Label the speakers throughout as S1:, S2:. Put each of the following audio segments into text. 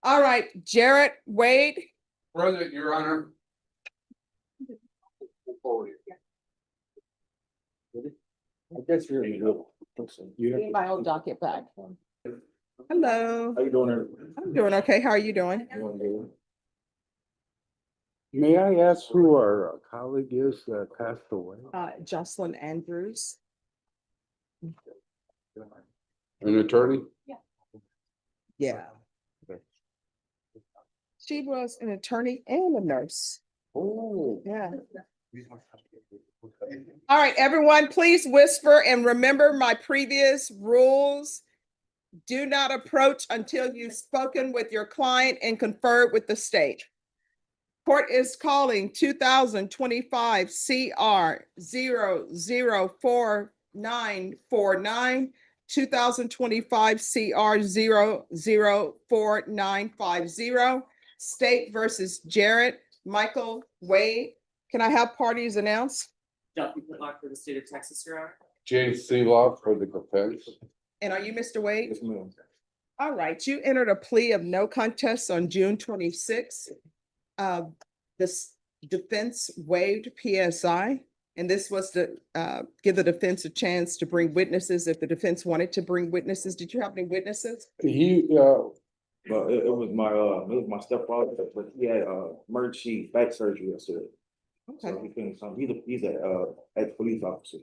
S1: All right, Jarrett Wade.
S2: Present, Your Honor.
S3: I guess you're in the middle.
S1: Need my old docket back. Hello,
S3: How you doing, everyone?
S1: I'm doing okay. How are you doing?
S3: Doing good. May I ask who our colleague is that passed away?
S1: Jocelyn Andrews.
S2: An attorney?
S1: Yeah. She was an attorney and a nurse.
S3: Oh.
S1: Yeah. All right, everyone, please whisper and remember my previous rules. Do not approach until you've spoken with your client and conferred with the state. Court is calling 2025 CR 004949, 2025 CR 004950, State versus Jarrett Michael Wade. Can I have parties announced?
S4: Duffy Whitlock for the state of Texas, Your Honor.
S2: James Seeloff for the defense.
S1: And are you Mr. Wade?
S3: Yes, ma'am.
S1: All right, you entered a plea of no contest on June 26th. This defense waived PSI, and this was to give the defense a chance to bring witnesses if the defense wanted to bring witnesses. Did you have any witnesses?
S3: Well, it was my stepfather, but he had emergency back surgery yesterday.
S1: Okay,
S3: So he couldn't come. He's a ex-police officer.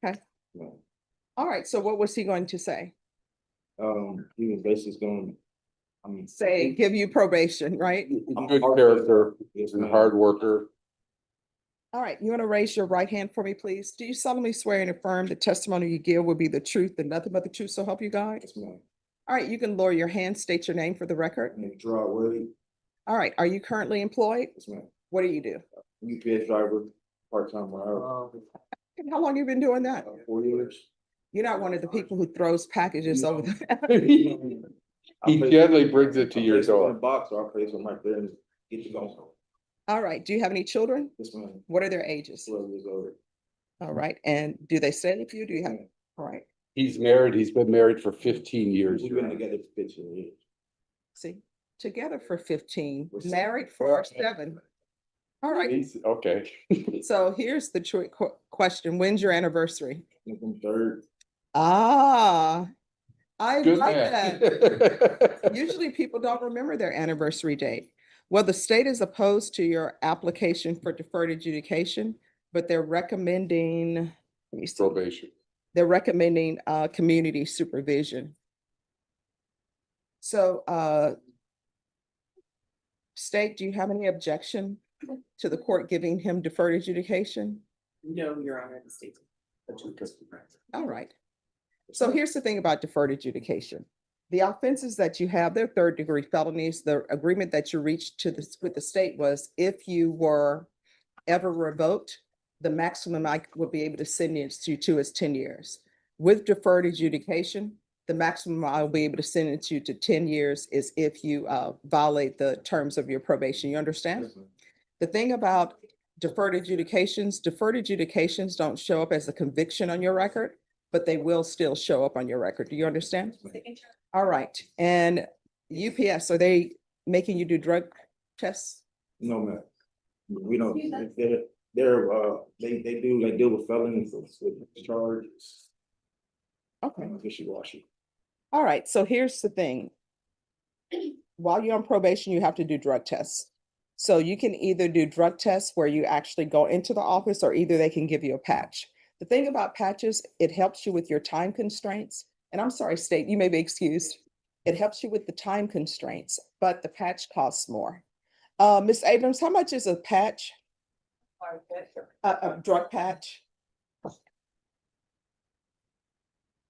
S1: Okay.
S3: Yeah.
S1: all right, so what was he going to say?
S3: He was basically going,
S1: Say, give you probation, right?
S2: A good character,
S3: Yes,
S2: and
S3: ma'am.
S2: hard worker.
S1: All right, you want to raise your right hand for me, please? Do you solemnly swear and affirm the testimony you give will be the truth and nothing but the truth, so help you God?
S3: Yes, ma'am.
S1: All right, you can lower your hand, state your name for the record.
S3: And Gerard Willie.
S1: All right, are you currently employed?
S3: Yes, ma'am.
S1: What do you do?
S3: UPS driver, part-time,
S1: How long you been doing that?
S3: 4 years.
S1: You're not one of the people who throws packages over the.
S2: He generally brings it to your
S3: In a
S2: door.
S3: box, or I place them right there and get you going.
S1: All right, do you have any children?
S3: This man,
S1: What are their ages?
S3: 12 years old.
S1: All right, and do they stay with you? Do you have, all right,
S2: He's married, he's been married for 15 years.
S3: We've been together for 15 years.
S1: see, together for 15,
S3: We're
S1: married for 7. All right,
S2: Okay.
S1: so here's the question. When's your anniversary?
S3: November 3rd.
S1: Ah, I
S2: Good
S1: like that.
S2: man.
S1: Usually people don't remember their anniversary date. Well, the state is opposed to your application for deferred adjudication, but they're recommending, let me see,
S2: Probation.
S1: they're recommending community supervision. So state, do you have any objection to the court giving him deferred adjudication?
S4: No, Your Honor, the state.
S1: All right. So here's the thing about deferred adjudication. The offenses that you have, they're third-degree felonies. The agreement that you reached with the state was if you were ever revoked, the maximum I would be able to sentence you to is 10 years. With deferred adjudication, the maximum I will be able to sentence you to 10 years is if you violate the terms of your probation. You understand?
S3: Yes, ma'am.
S1: The thing about deferred adjudications don't show up as a conviction on your record, but they will still show up on your record. Do you understand? All right. And UPS, are they making you do drug tests?
S3: No, ma'am. We don't, they do, like, deal with felonies with charges.
S1: Okay.
S3: Wishy-washy.
S1: All right. So here's the thing. While you're on probation, you have to do drug tests. So you can either do drug tests where you actually go into the office, or either they can give you a patch. The thing about patches, it helps you with your time constraints. And I'm sorry, state, you may be excused. It helps you with the time constraints, but the patch costs more. Ms. Abrams, how much is a patch? A drug patch?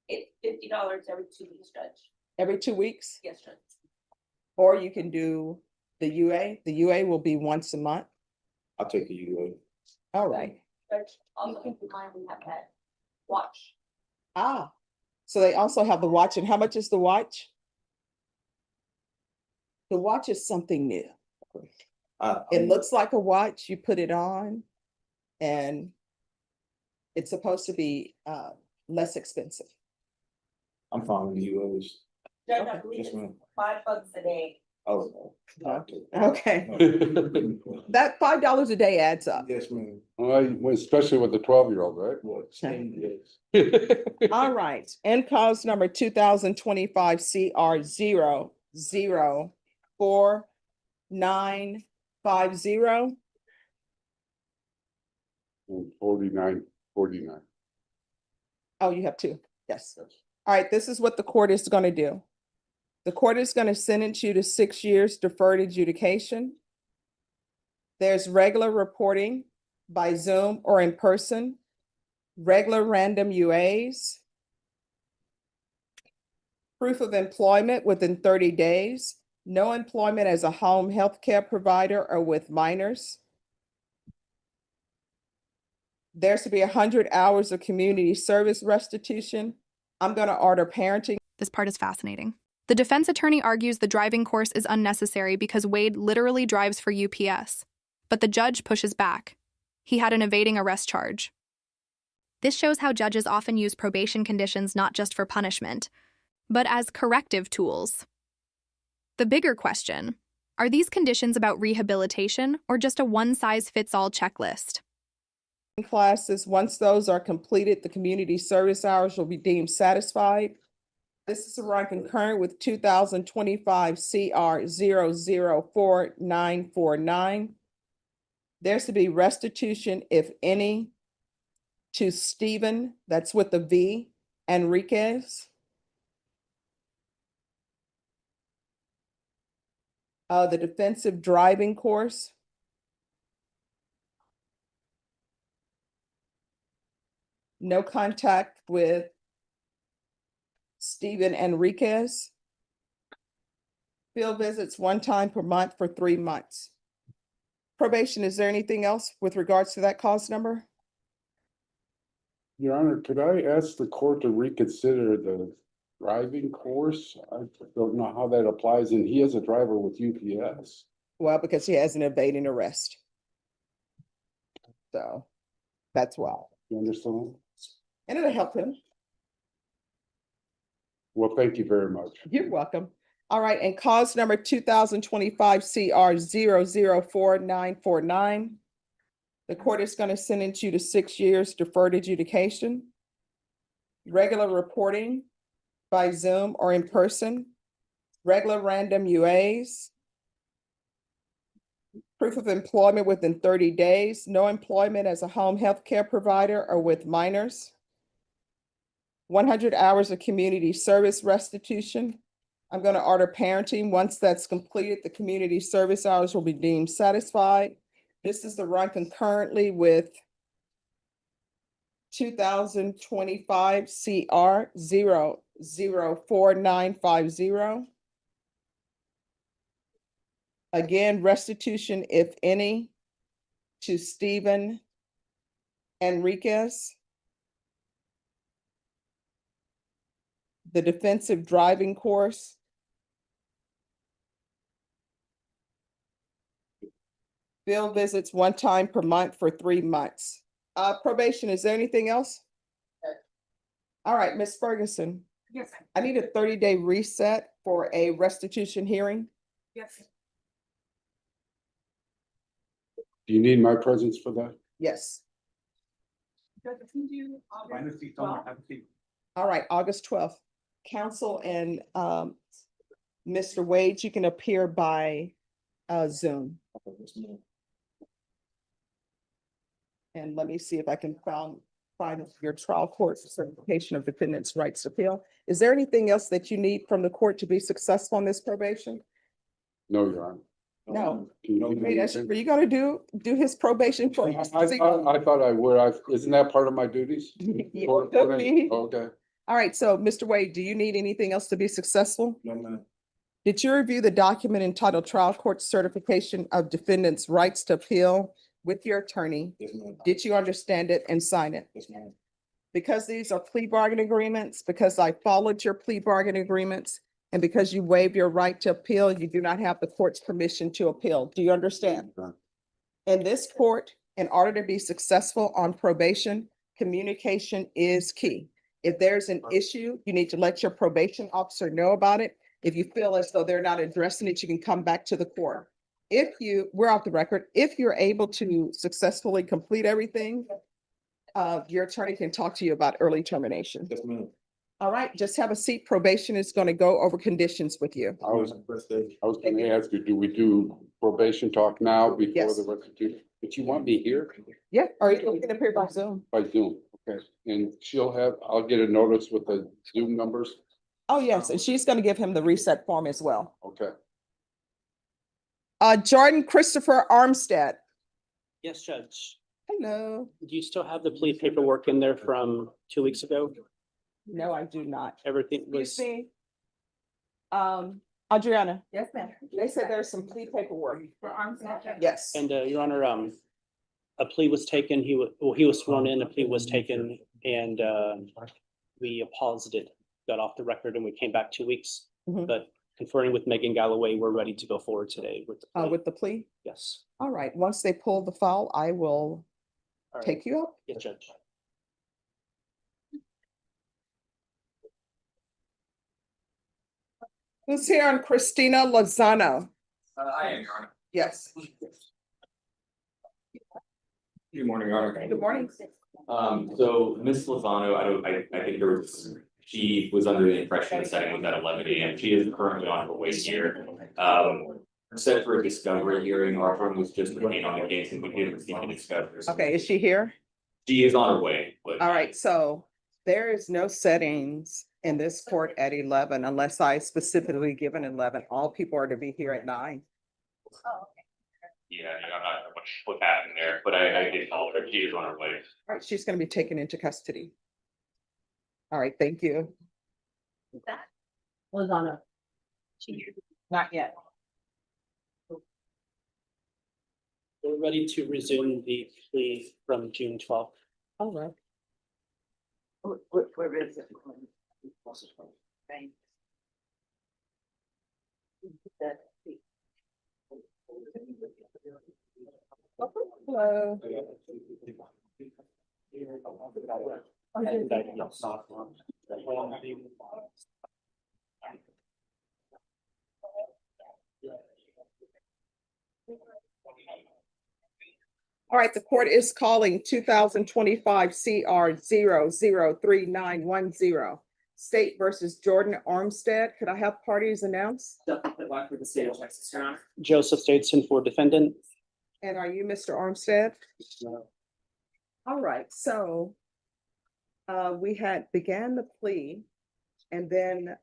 S5: It's $50 every 2 weeks, Judge.
S1: Every 2 weeks?
S5: Yes, Judge.
S1: Or you can do the UA. The UA will be once a month.
S3: I'll take the UA.
S1: All right.
S5: Judge, also keep in mind we have that watch.
S1: Ah, so they also have the watch. And how much is the watch? The watch is something new. It looks like a watch. You put it on and it's supposed to be less expensive.
S3: I'm fine with the UAs.
S5: Judge, I
S1: Okay.
S5: believe
S3: Yes,
S5: it's
S3: ma'am.
S5: $5 a day
S3: Oh. no.
S1: Okay,
S3: No.
S1: that $5 a day adds up.
S3: Yes, ma'am.
S2: Well, especially with the 12-year-old, right?
S3: Well, same, yes.
S1: All right, and cause number 2025 CR 004950.
S2: 49.
S1: Oh, you have two, yes. All right, this is what the court is gonna do. The court is gonna sentence you to 6 years deferred adjudication. There's regular reporting by Zoom or in person, regular random UAs, proof of employment within 30 days, no employment as a home health care provider or with minors. There's to be 100 hours of community service restitution. I'm gonna order parenting.
S6: This part is fascinating. The defense attorney argues the driving course is unnecessary because Wade literally drives for UPS. But the judge pushes back. He had an evading arrest charge. This shows how judges often use probation conditions not just for punishment, but as corrective tools. The bigger question, are these conditions about rehabilitation or just a one-size-fits-all checklist?
S1: Classes, once those are completed, the community service hours will be deemed satisfied. This is to run concurrent with 2025 CR 004949. There's to be restitution, if any, to Stephen, that's with the V, Enriquez. The defensive driving course. No contact with Stephen Enriquez. Field visits 1 time per month for 3 months. Probation, is there anything else with regards to that cause number?
S2: Your Honor, could I ask the court to reconsider the driving course? I don't know how that applies, and he is a driver with UPS.
S1: Well, because he has an evading arrest. So that's why.
S2: You understand?
S1: And it'll help him.
S2: Well, thank you very much.
S1: You're welcome. All right, and cause number 2025 CR 004949. The court is going to sentence you to 6 years deferred adjudication. Regular reporting by Zoom or in person. Regular random UAs. Proof of employment within 30 days. No employment as a home health care provider or with minors. 100 hours of community service restitution. I'm going to order parenting. Once that's completed, the community service hours will be deemed satisfied. This is to run concurrently with 2025 CR 004950. Again, restitution, if any, to Stephen Enriquez. The defensive driving course. Field visits 1 time per month for 3 months. Probation, is there anything else? All right, Ms. Ferguson,
S4: Yes,
S1: I need a 30-day reset for a restitution hearing.
S4: yes.
S2: Do you need my presence for that?
S1: Yes.
S4: Judge, can you, well,
S1: All right, August 12th. Counsel and Mr. Wade, you can appear by Zoom. And let me see if I can find your trial court certification of defendant's rights to appeal. Is there anything else that you need from the court to be successful in this probation?
S2: No, Your Honor.
S1: No.
S2: Can you give me
S1: Wait,
S2: anything?
S1: are you gonna do his probation for?
S2: I thought I would. Isn't that part of my duties?
S1: Yeah,
S2: Court-
S1: could be.
S2: Okay.
S1: All right, so Mr. Wade, do you need anything else to be successful?
S3: No, ma'am.
S1: Did you review the document entitled Trial Court Certification of Defendant's Rights to Appeal with your attorney?
S3: Yes, ma'am.
S1: Did you understand it and sign it?
S3: Yes, ma'am.
S1: Because these are plea bargain agreements, because I followed your plea bargain agreements, and because you waive your right to appeal, you do not have the court's permission to appeal. Do you understand?
S2: Okay.
S1: In this court, in order to be successful on probation, communication is key. If there's an issue, you need to let your probation officer know about it. If you feel as though they're not addressing it, you can come back to the court. We're off the record, if you're able to successfully complete everything, your attorney can talk to you about early termination.
S3: Yes, ma'am.
S1: All right, just have a seat. Probation is going to go over conditions with you.
S2: I was gonna ask you, do we do probation talk now before
S1: Yes.
S2: the restitution? But you want me here
S1: Yeah, or you can appear by Zoom.
S2: by Zoom, okay? And I'll get a notice with the Zoom numbers,
S1: Oh, yes, and she's going to give him the reset form as well.
S2: okay?
S1: Jordan Christopher Armstead.
S7: Yes, Judge.
S1: Hello.
S7: Do you still have the plea paperwork in there from 2 weeks ago?
S1: No, I do not.
S7: Everything
S1: Excuse
S7: was,
S1: me. Adriana,
S5: Yes, ma'am.
S1: they said there's some plea paperwork.
S5: For arms.
S1: Yes.
S7: and Your Honor, a plea was taken, he was sworn in, a plea was taken, and we paused it, got off the record, and we came back 2 weeks.
S1: Mhm.
S7: But conferring with Megan Galloway, we're ready to go forward today with the plea.
S1: With the plea?
S7: Yes.
S1: All right, once they pull the file, I will
S7: All right.
S1: take you up.
S7: Yes, Judge.
S1: Who's here on Christina Lozano?
S8: I am, Your Honor.
S1: Yes.
S8: Good morning, Your Honor.
S1: Good morning.
S8: So Ms. Lozano, I think she was under the impression the setting was at 11 a.m. She is currently on her way here. Set for a discovery hearing, our firm was just remain on the case and we didn't receive any discovery.
S1: Okay, is she here?
S8: She is on her way, but.
S1: All right, so there is no settings in this court at 11 unless I specifically given 11. All people are to be here at 9.
S8: Yeah, I'm not sure what happened there, but I did call her. She is on her way.
S1: All right, she's going to be taken into custody. All right, thank you.
S5: Lozano. Not yet.
S7: We're ready to resume the plea from June 12th.
S1: All right.
S5: Where is it? Thanks.
S1: Hello. All right, the court is calling 2025 CR 003910. State versus Jordan Armstead. Could I have parties announced?
S7: Joseph Stateson for defendant.
S1: And are you Mr. Armstead? All right, so we had began the plea and then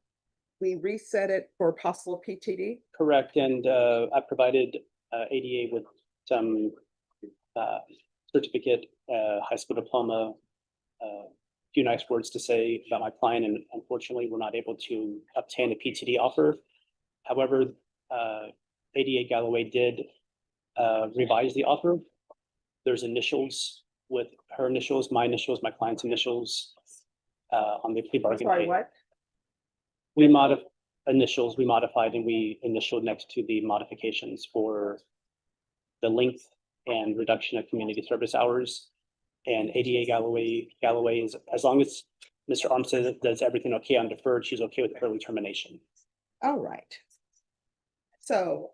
S1: we reset it for possible PTD.
S7: Correct, and I provided ADA with some certificate, high school diploma, few nice words to say about my client, and unfortunately, we're not able to obtain a PTD offer. However, ADA Galloway did revise the offer. There's initials with her initials, my client's initials on the plea bargain.
S1: Sorry,
S7: date.
S1: what?
S7: We modified and we initialed next to the modifications for the length and reduction of community service hours. And ADA Galloway is, as long as Mr. Armstead does everything okay on deferred, she's okay with early termination.
S1: All right. So,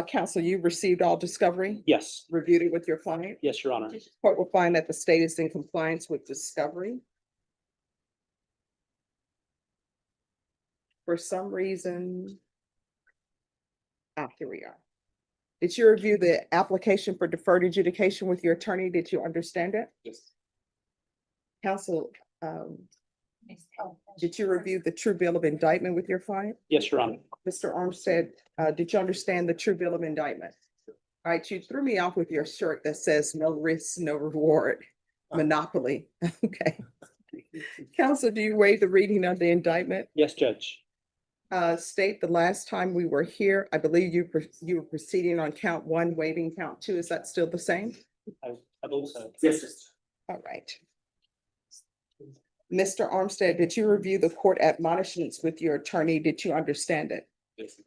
S1: counsel, you received all discovery,
S7: Yes,
S1: reviewed it with your client.
S7: yes, Your Honor.
S1: Court will find that the state is in compliance with discovery. For some reason. Here we are. Did you review the application for deferred adjudication with your attorney? Did you understand it?
S7: Yes.
S1: Counsel, did you review the true bill of indictment with your client?
S7: Yes, Your Honor.
S1: Mr. Armstead, did you understand the true bill of indictment? All right, you threw me off with your shirt that says no risk, no reward, monopoly. Okay. Counsel, do you waive the reading of the indictment?
S7: Yes, Judge.
S1: State the last time we were here, I believe you were proceeding on count 1, waiving count 2. Is that still the same?
S7: I believe so.
S8: Yes.
S1: All right. Mr. Armstead, did you review the court admonishments with your attorney? Did you understand it?
S8: Yes.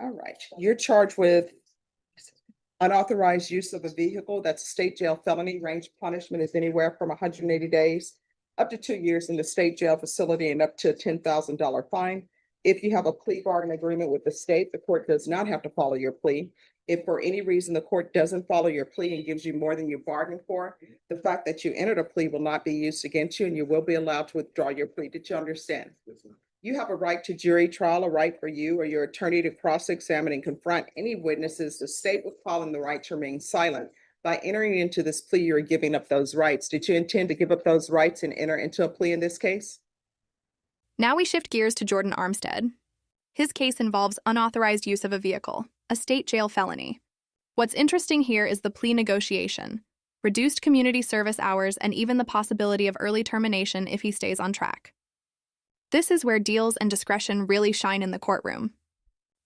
S1: All right, you're charged with unauthorized use of a vehicle. That's a state jail felony. Range of punishment is anywhere from 180 days up to 2 years in the state jail facility and up to a $10,000 fine. If you have a plea bargain agreement with the state, the court does not have to follow your plea. If for any reason the court doesn't follow your plea and gives you more than you bargained for, the fact that you entered a plea will not be used against you and you will be allowed to withdraw your plea. Did you understand? You have a right to jury trial, a right for you or your attorney to cross-examine and confront any witnesses. The state will call in the right to remain silent. By entering into this plea, you're giving up those rights. Did you intend to give up those rights and enter into a plea in this case?
S6: Now we shift gears to Jordan Armstead. His case involves unauthorized use of a vehicle, a state jail felony. What's interesting here is the plea negotiation, reduced community service hours, and even the possibility of early termination if he stays on track. This is where deals and discretion really shine in the courtroom.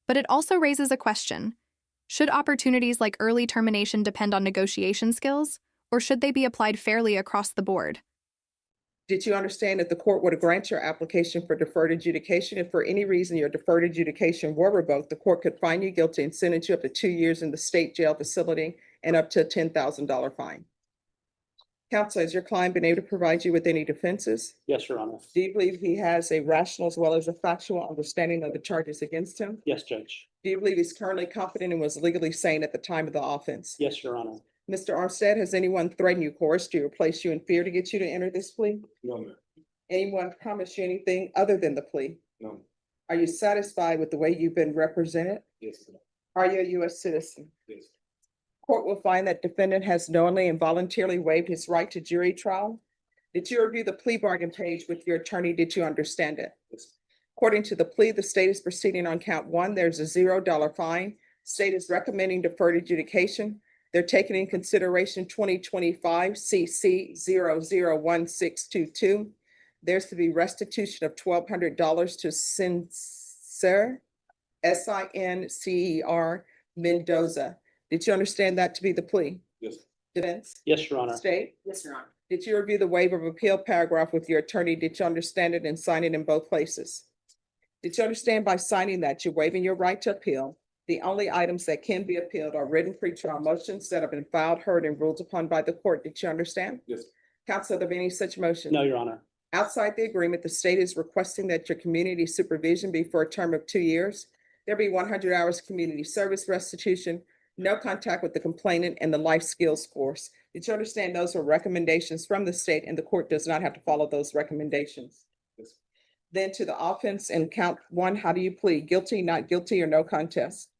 S6: But it also raises a question. Should opportunities like early termination depend on negotiation skills, or should they be applied fairly across the board?
S1: Did you understand that the court would grant your application for deferred adjudication? If for any reason your deferred adjudication were revoked, the court could find you guilty and sentence you up to 2 years in the state jail facility and up to a $10,000 fine. Counsel, has your client been able to provide you with any defenses?
S7: Yes, Your Honor.
S1: Do you believe he has a rational as well as a factual understanding of the charges against him?
S7: Yes, Judge.
S1: Do you believe he's currently competent and was legally sane at the time of the offense?
S7: Yes, Your Honor.
S1: Mr. Armstead, has anyone threatened you, coerced you, or placed you in fear to get you to enter this plea?
S2: No, ma'am.
S1: Anyone promised you anything other than the plea?
S2: No.
S1: Are you satisfied with the way you've been represented?
S2: Yes, ma'am.
S1: Are you a U.S. citizen?
S2: Yes.
S1: Court will find that defendant has knowingly and voluntarily waived his right to jury trial. Did you review the plea bargain page with your attorney? Did you understand it?
S2: Yes.
S1: According to the plea, the state is proceeding on count 1. There's a $0 fine. State is recommending deferred adjudication. They're taking in consideration 2025 CC 001622. There's to be restitution of $1,200 to Sincer, SINCER Mendoza. Did you understand that to be the plea?
S2: Yes.
S1: Defense?
S7: Yes, Your Honor.
S1: State?
S5: Yes, Your Honor.
S1: Did you review the waiver of appeal paragraph with your attorney? Did you understand it and sign it in both places? Did you understand by signing that you're waiving your right to appeal? The only items that can be appealed are written pretrial motions that have been filed, heard, and ruled upon by the court. Did you understand?
S2: Yes.
S1: Counsel, are there any such motion?
S7: No, Your Honor.
S1: Outside the agreement, the state is requesting that your community supervision be for a term of 2 years. There be 100 hours of community service restitution, no contact with the complainant, and the life skills course. Did you understand those are recommendations from the state and the court does not have to follow those recommendations?
S2: Yes.
S1: Then to the offense and count 1, how do you plead? Guilty, not guilty, or no contest?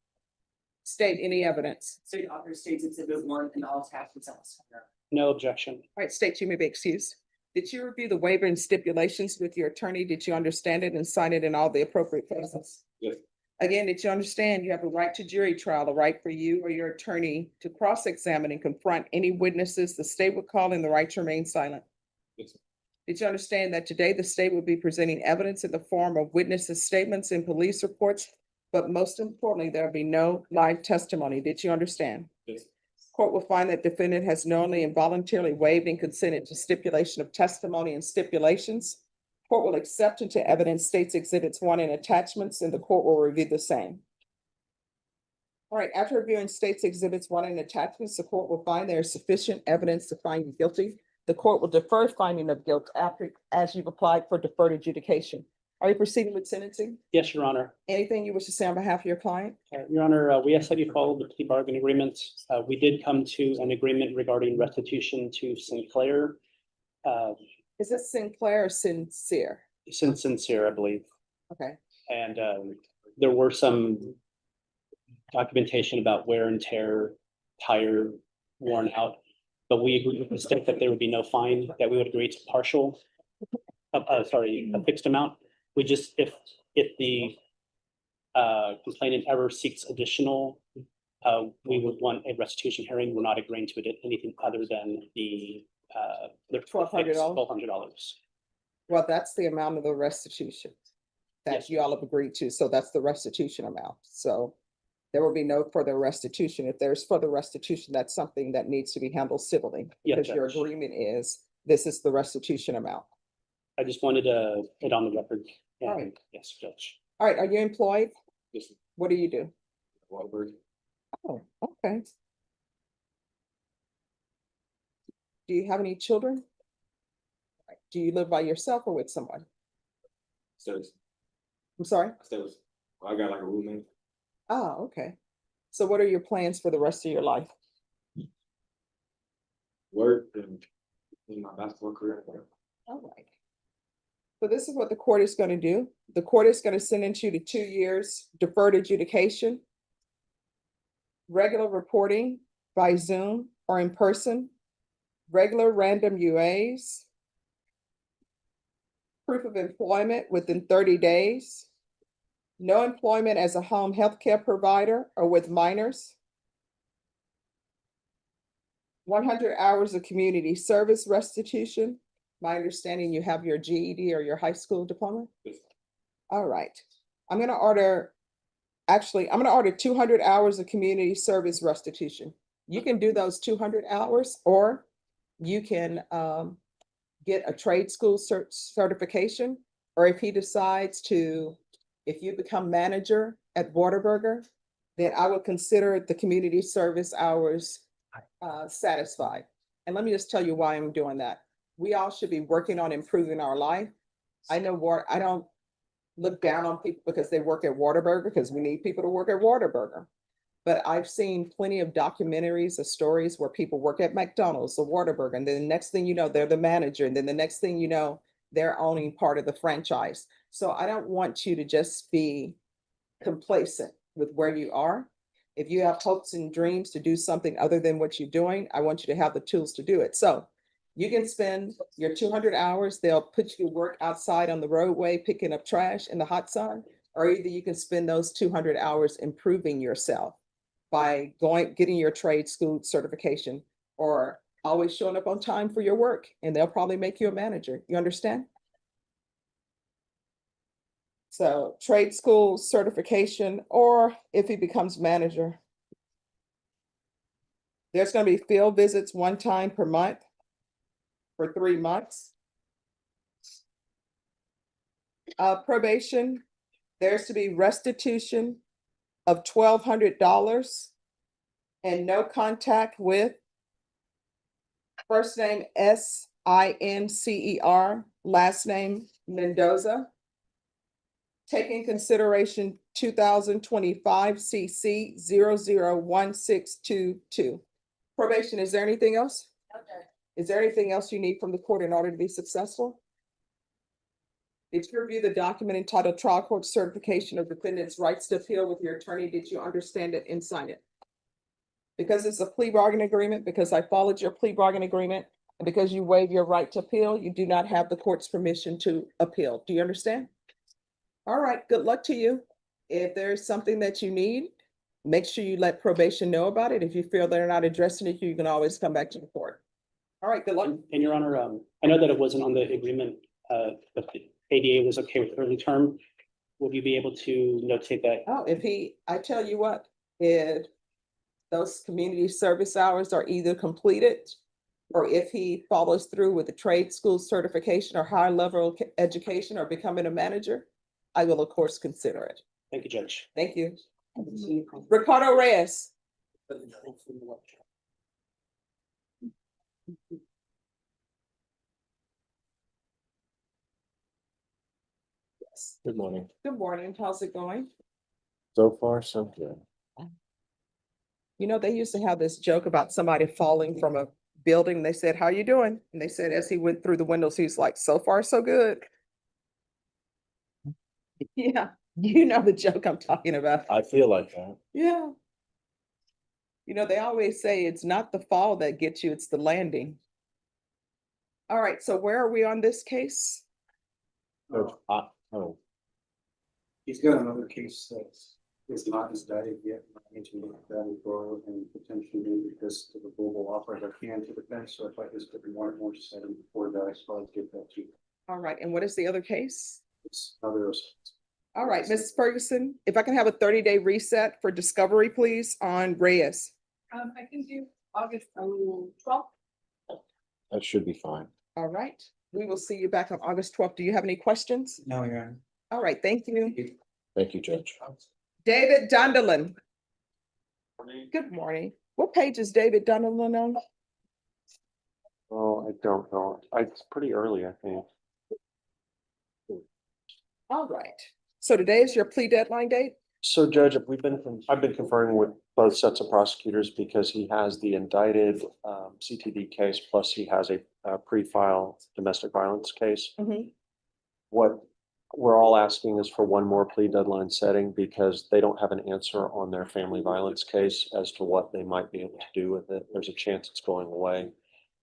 S1: State any evidence.
S5: State author states exhibit 1 and all attachments else.
S7: No objection.
S1: All right, state, you may be excused. Did you review the waiver and stipulations with your attorney? Did you understand it and sign it in all the appropriate places?
S2: Yes.
S1: Again, did you understand you have a right to jury trial, a right for you or your attorney to cross-examine and confront any witnesses the state would call in, the right to remain silent?
S2: Yes.
S1: Did you understand that today the state would be presenting evidence in the form of witnesses' statements and police reports, but most importantly, there'll be no live testimony? Did you understand?
S2: Yes.
S1: Court will find that defendant has knowingly and voluntarily waived and consented to stipulation of testimony and stipulations. Court will accept into evidence states exhibits 1 and attachments, and the court will review the same. All right, after reviewing states exhibits 1 and attachments, the court will find there is sufficient evidence to find you guilty. The court will defer finding of guilt as you've applied for deferred adjudication. Are you proceeding with sentencing?
S7: Yes, Your Honor.
S1: Anything you wish to say on behalf of your client?
S7: Your Honor, we ask that you follow the plea bargain agreement. We did come to an agreement regarding restitution to Sinclair.
S1: Is this Sinclair or Sincere?
S7: Sincere, I believe.
S1: Okay.
S7: And there were some documentation about wear and tear, tire worn out. But we agreed with the state that there would be no fine, that we would agree to a fixed amount. We just, if the complainant ever seeks additional, we would want a restitution hearing. We're not agreeing to it, anything other than the
S1: $1,200?
S7: $1,200.
S1: Well, that's the amount of the restitution that
S7: Yes.
S1: you all have agreed to. So that's the restitution amount. So there will be no further restitution. If there's further restitution, that's something that needs to be handled civilly.
S7: Yes,
S1: Because your
S7: Judge.
S1: agreement is, this is the restitution amount.
S7: I just wanted to it on the record.
S1: All right.
S7: Yes, Judge.
S1: All right, are you employed?
S2: Yes.
S1: What do you do?
S2: Wahlberg.
S1: Oh, okay. Do you have any children? Do you live by yourself or with someone?
S2: So
S1: I'm sorry?
S3: I got like a roommate.
S1: Oh, okay. So what are your plans for the rest of your life?
S3: Work and in my basketball career.
S1: All right. So this is what the court is going to do. The court is going to sentence you to 2 years deferred adjudication, regular reporting by Zoom or in person, regular random UAs, proof of employment within 30 days, no employment as a home healthcare provider or with minors, 100 hours of community service restitution. My understanding, you have your GED or your high school diploma? All right. I'm gonna order 200 hours of community service restitution. You can do those 200 hours, or you can get a trade school certification, or if he decides to, if you become manager at Whataburger, then I would consider the community service hours satisfied. And let me just tell you why I'm doing that. We all should be working on improving our life. I don't look down on people because they work at Whataburger, because we need people to work at Whataburger. But I've seen plenty of documentaries or stories where people work at McDonald's or Whataburger, and then the next thing you know, they're the manager, and then the next thing you know, they're owning part of the franchise. So I don't want you to just be complacent with where you are. If you have hopes and dreams to do something other than what you're doing, I want you to have the tools to do it. So you can spend your 200 hours, they'll put you to work outside on the roadway, picking up trash in the hot sun, or either you can spend those 200 hours improving yourself by getting your trade school certification, or always showing up on time for your work, and they'll probably make you a manager. You understand? So trade school certification, or if he becomes manager, there's going to be field visits 1 time per month for 3 months. Probation, there's to be restitution of $1,200 and no contact with first name Sincer, last name Mendoza. Taking consideration 2025 CC 001622. Probation, is there anything else?
S5: Okay.
S1: Is there anything else you need from the court in order to be successful? Did you review the document entitled Trial Court Certification of Defendant's Rights to Appeal with your attorney? Did you understand it and sign it? Because it's a plea bargain agreement, because I followed your plea bargain agreement, and because you waive your right to appeal, you do not have the court's permission to appeal. Do you understand? All right, good luck to you. If there's something that you need, make sure you let probation know about it. If you feel they're not addressing it, you can always come back to the court. All right, good luck.
S7: And Your Honor, I know that it wasn't on the agreement, but the ADA was okay with early term. Will you be able to notate that?
S1: Oh, I tell you what, if those community service hours are either completed, or if he follows through with the trade school certification or higher level education or becoming a manager, I will of course consider it.
S7: Thank you, Judge.
S1: Thank you. Ricardo Reyes. Yes.
S9: Good morning.
S1: Good morning. How's it going?
S9: So far, so good.
S1: You know, they used to have this joke about somebody falling from a building. They said, "How you doing?" And they said, as he went through the windows, he's like, "So far, so good." Yeah, you know the joke I'm talking about.
S9: I feel like that.
S1: Yeah. You know, they always say it's not the fall that gets you, it's the landing. All right, so where are we on this case?
S9: Oh,
S10: He's got another case that is not indicted yet. I need to look at that as well and potentially maybe this to the global offer if I can to the bench. So if I just could be more setting before that, so I'll get that to you.
S1: All right, and what is the other case?
S10: It's another.
S1: All right, Mrs. Ferguson, if I can have a 30-day reset for discovery, please, on Reyes.
S4: I can do August 12th.
S9: that should be fine.
S1: All right, we will see you back on August 12th. Do you have any questions?
S10: No, Your Honor.
S1: All right, thank you.
S9: Thank you, Judge.
S1: David Dunderlin. Good morning. What page is David Dunderlin on?
S9: Oh, I don't know. It's pretty early, I think.
S1: All right. So today is your plea deadline date?
S9: So Judge, I've been conferring with both sets of prosecutors because he has the indicted CTD case, plus he has a pre-file domestic violence case. What we're all asking is for one more plea deadline setting because they don't have an answer on their family violence case as to what they might be able to do with it. There's a chance it's going away.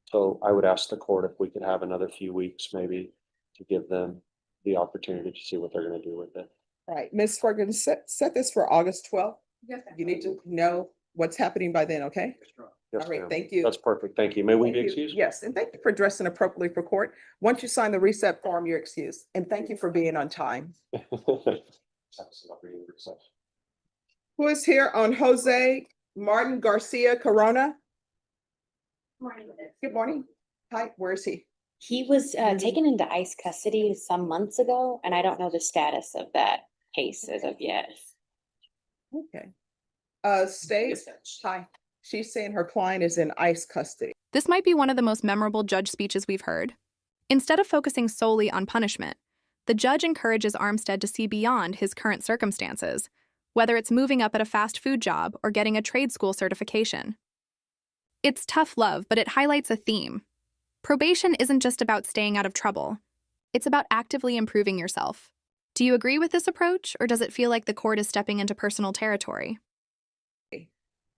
S9: So I would ask the court if we could have another few weeks maybe to give them the opportunity to see what they're going to do with it.
S1: Right, Ms. Ferguson, set this for August 12th.
S4: Yes.
S1: You need to know what's happening by then, okay?
S9: Yes,
S1: All right,
S9: ma'am.
S1: thank you.
S9: That's perfect. Thank you. May we
S1: Thank
S9: be
S1: you.
S9: excused?
S1: Yes, and thank you for dressing appropriately for court. Once you sign the reset form, you're excused. And thank you for being on time. Who is here on Jose Martin Garcia Corona? Good morning. Hi, where is he?
S11: He was taken into ICE custody some months ago, and I don't know the status of that case as of yet.
S1: Okay. State, hi. She's saying her client is in ICE custody.
S6: This might be one of the most memorable judge speeches we've heard. Instead of focusing solely on punishment, the judge encourages Armstead to see beyond his current circumstances, whether it's moving up at a fast food job or getting a trade school certification. It's tough love, but it highlights a theme. Probation isn't just about staying out of trouble. It's about actively improving yourself. Do you agree with this approach, or does it feel like the court is stepping into personal territory?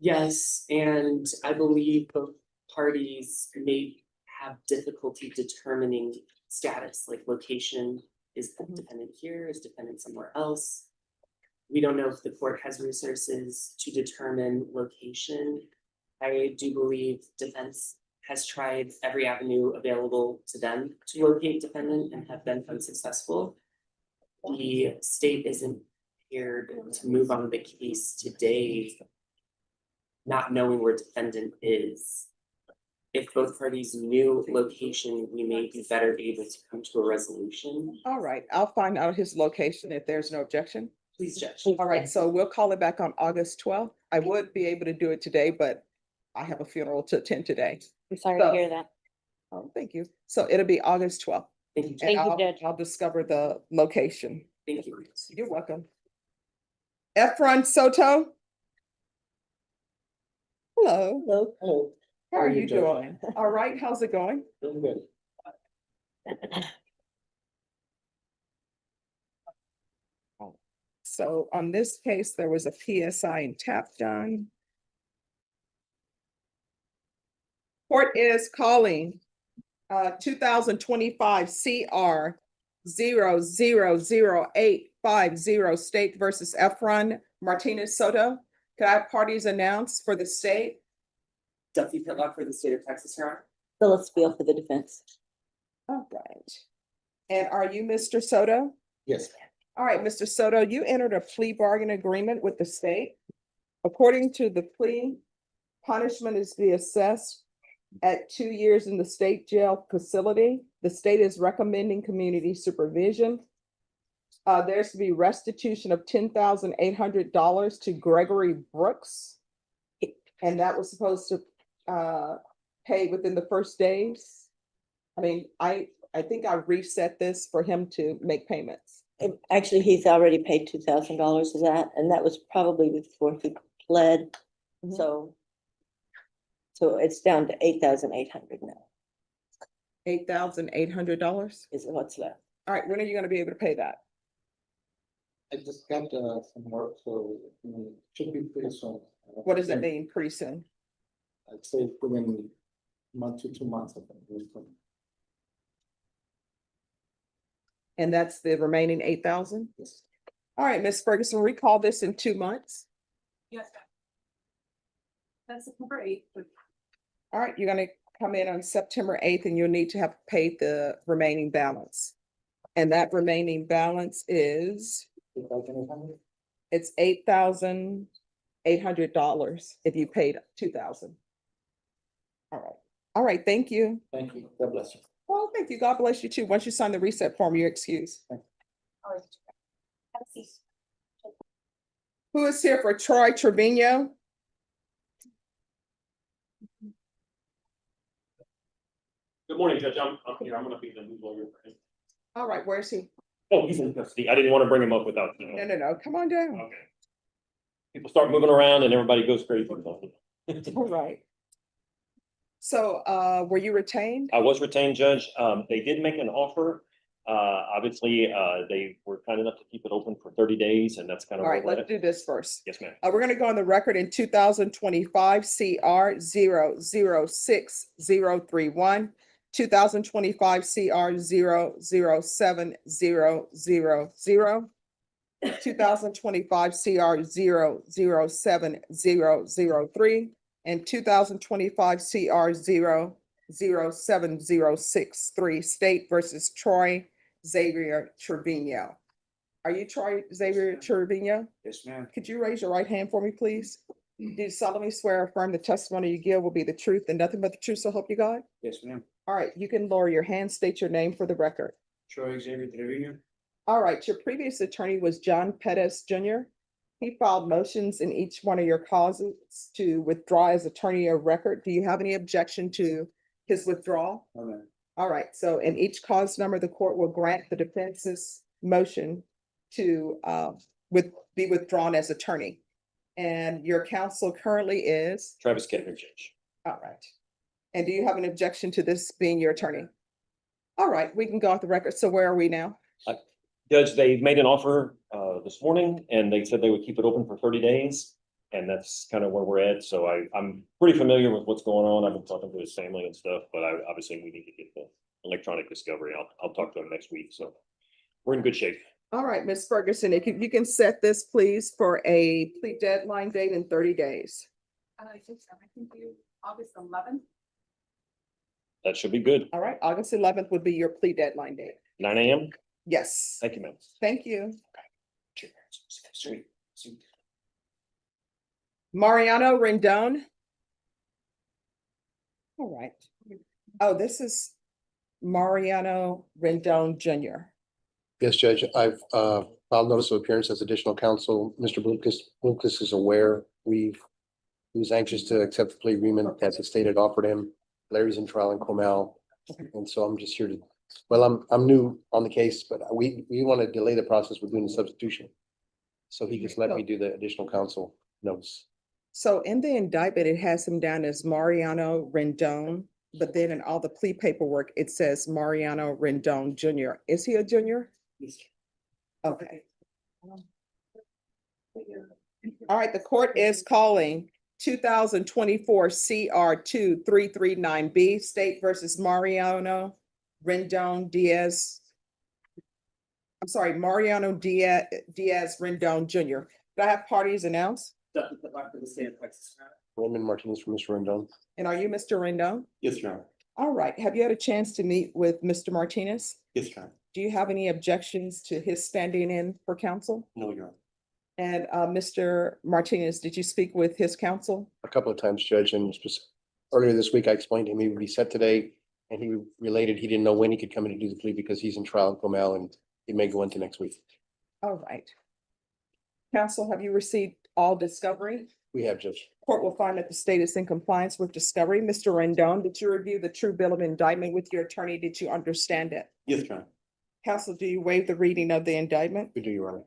S12: Yes, and I believe both parties may have difficulty determining status, like location. Is the defendant here? Is defendant somewhere else? We don't know if the court has resources to determine location. I do believe defense has tried every avenue available to them to locate defendant and have been unsuccessful. The state isn't here to move on the case today, not knowing where defendant is. If both parties knew location, we may be better able to come to a resolution.
S1: All right, I'll find out his location if there's no objection.
S12: Please, Judge.
S1: All right, so we'll call it back on August 12th. I would be able to do it today, but I have a funeral to attend today.
S11: I'm sorry
S1: So-
S11: to hear that.
S1: Oh, thank you. So it'll be August 12th.
S12: Thank you, Judge.
S1: And
S11: Thank you,
S1: I'll,
S11: Judge.
S1: I'll discover the location.
S12: Thank you.
S1: You're welcome. Efron Soto? Hello.
S12: Hello. Hello.
S1: How are you doing? All right, how's it going?
S12: I'm good.
S1: So on this case, there was a PSI and tap done. Court is calling 2025 CR 0000850 State versus Efron Martinez Soto. Could I have parties announced for the state?
S12: Duffy Pitlock for the state of Texas, Your Honor.
S11: Phyllis Beal for the defense.
S1: All right. And are you Mr. Soto?
S12: Yes.
S1: All right, Mr. Soto, you entered a plea bargain agreement with the state. According to the plea, punishment is to be assessed at 2 years in the state jail facility. The state is recommending community supervision. There's to be restitution of $10,800 to Gregory Brooks. And that was supposed to pay within the first days. I mean, I think I reset this for him to make payments.
S13: Actually, he's already paid $2,000 of that, and that was probably before he pled.
S1: Mhm.
S13: So it's down to 8,800 now,
S1: $8,800.
S13: is what's left.
S1: All right, when are you going to be able to pay that?
S10: I just got some work, so should be pretty soon.
S1: What does that mean, pretty soon?
S10: I'd say within a month to 2 months, I think.
S1: And that's the remaining 8,000?
S10: Yes.
S1: All right, Ms. Ferguson, recall this in 2 months.
S4: Yes. That's September 8th.
S1: All right, you're gonna come in on September 8th and you'll need to have paid the remaining balance. And that remaining balance is, it's $8,800 if you paid 2,000. All right, thank you.
S10: Thank you. God bless you.
S1: Well, thank you. God bless you too. Once you sign the reset form, you're excused. Who is here for Troy Trevino?
S7: Good morning, Judge. I'm here. I'm gonna be the new lawyer for him.
S1: All right, where's he?
S9: Oh, he's in custody. I didn't want to bring him up without.
S1: No, come on down.
S9: Okay. People start moving around and everybody goes crazy.
S1: All right. So, were you retained?
S9: I was retained, Judge. They did make an offer. Obviously, they were kind enough to keep it open for 30 days, and that's kind of.
S1: All right,
S9: where we're
S1: let's
S9: at.
S1: do this first.
S9: Yes, ma'am.
S1: We're gonna go on the record in 2025 CR 006031, 2025 CR 007000, 2025 CR 007003, and 2025 CR 007063, State versus Troy Xavier Trevino. Are you Troy Xavier Trevino?
S3: Yes, ma'am.
S1: Could you raise your right hand for me, please? Do you solemnly swear or affirm the testimony you give will be the truth and nothing but the truth, so help you God?
S3: Yes, ma'am.
S1: All right, you can lower your hand, state your name for the record.
S3: Troy Xavier Trevino.
S1: All right, your previous attorney was John Pettis Jr. He filed motions in each one of your causes to withdraw as attorney of record. Do you have any objection to his withdrawal?
S3: Amen.
S1: All right, so in each cause number, the court will grant the defense's motion to be withdrawn as attorney. And your counsel currently is?
S9: Travis Kettner, Judge.
S1: All right. And do you have an objection to this being your attorney? All right, we can go off the record. So where are we now?
S9: Judge, they made an offer this morning and they said they would keep it open for 30 days. And that's kind of where we're at. So I'm pretty familiar with what's going on. I've been talking to his family and stuff, but obviously we need to get the electronic discovery. I'll talk to him next week. So we're in good shape.
S1: All right, Ms. Ferguson, if you can set this, please, for a plea deadline date in 30 days.
S4: I think so. I think you, August 11th.
S9: That should be good.
S1: All right, August 11th would be your plea deadline date.
S9: 9 a.m.
S1: Yes.
S9: Thank you, ma'am.
S1: Thank you.
S9: Sweet.
S1: Mariano Rendon. All right. Oh, this is Mariano Rendon Jr.
S14: Yes, Judge, I've filed notice of appearance as additional counsel. Mr. Blucas is aware. He was anxious to accept the plea agreement that the state had offered him. Larry's in trial in Comal. And so I'm just here to, well, I'm new on the case, but we want to delay the process with doing the substitution. So he just let me do the additional counsel notice.
S1: So in the indictment, it has him down as Mariano Rendon, but then in all the plea paperwork, it says Mariano Rendon Jr. Is he a junior? Okay. All right, the court is calling 2024 CR 2339B, State versus Mariano Rendon Diaz. I'm sorry, Mariano Diaz Rendon Jr. Do I have parties announced?
S14: Raymond Martinez for Mr. Rendon.
S1: And are you Mr. Rendon?
S14: Yes, Your Honor.
S1: All right, have you had a chance to meet with Mr. Martinez?
S14: Yes, Your Honor.
S1: Do you have any objections to his standing in for counsel?
S14: No, Your Honor.
S1: And Mr. Martinez, did you speak with his counsel?
S14: A couple of times, Judge, and earlier this week, I explained to him he would be set today. And he related, he didn't know when he could come in and do the plea because he's in trial in Comal and he may go into next week.
S1: All right. Counsel, have you received all discovery?
S14: We have, Judge.
S1: Court will find that the state is in compliance with discovery. Mr. Rendon, did you review the true bill of indictment with your attorney? Did you understand it?
S14: Yes, Your Honor.
S1: Counsel, do you waive the reading of the indictment?
S14: We do, Your Honor.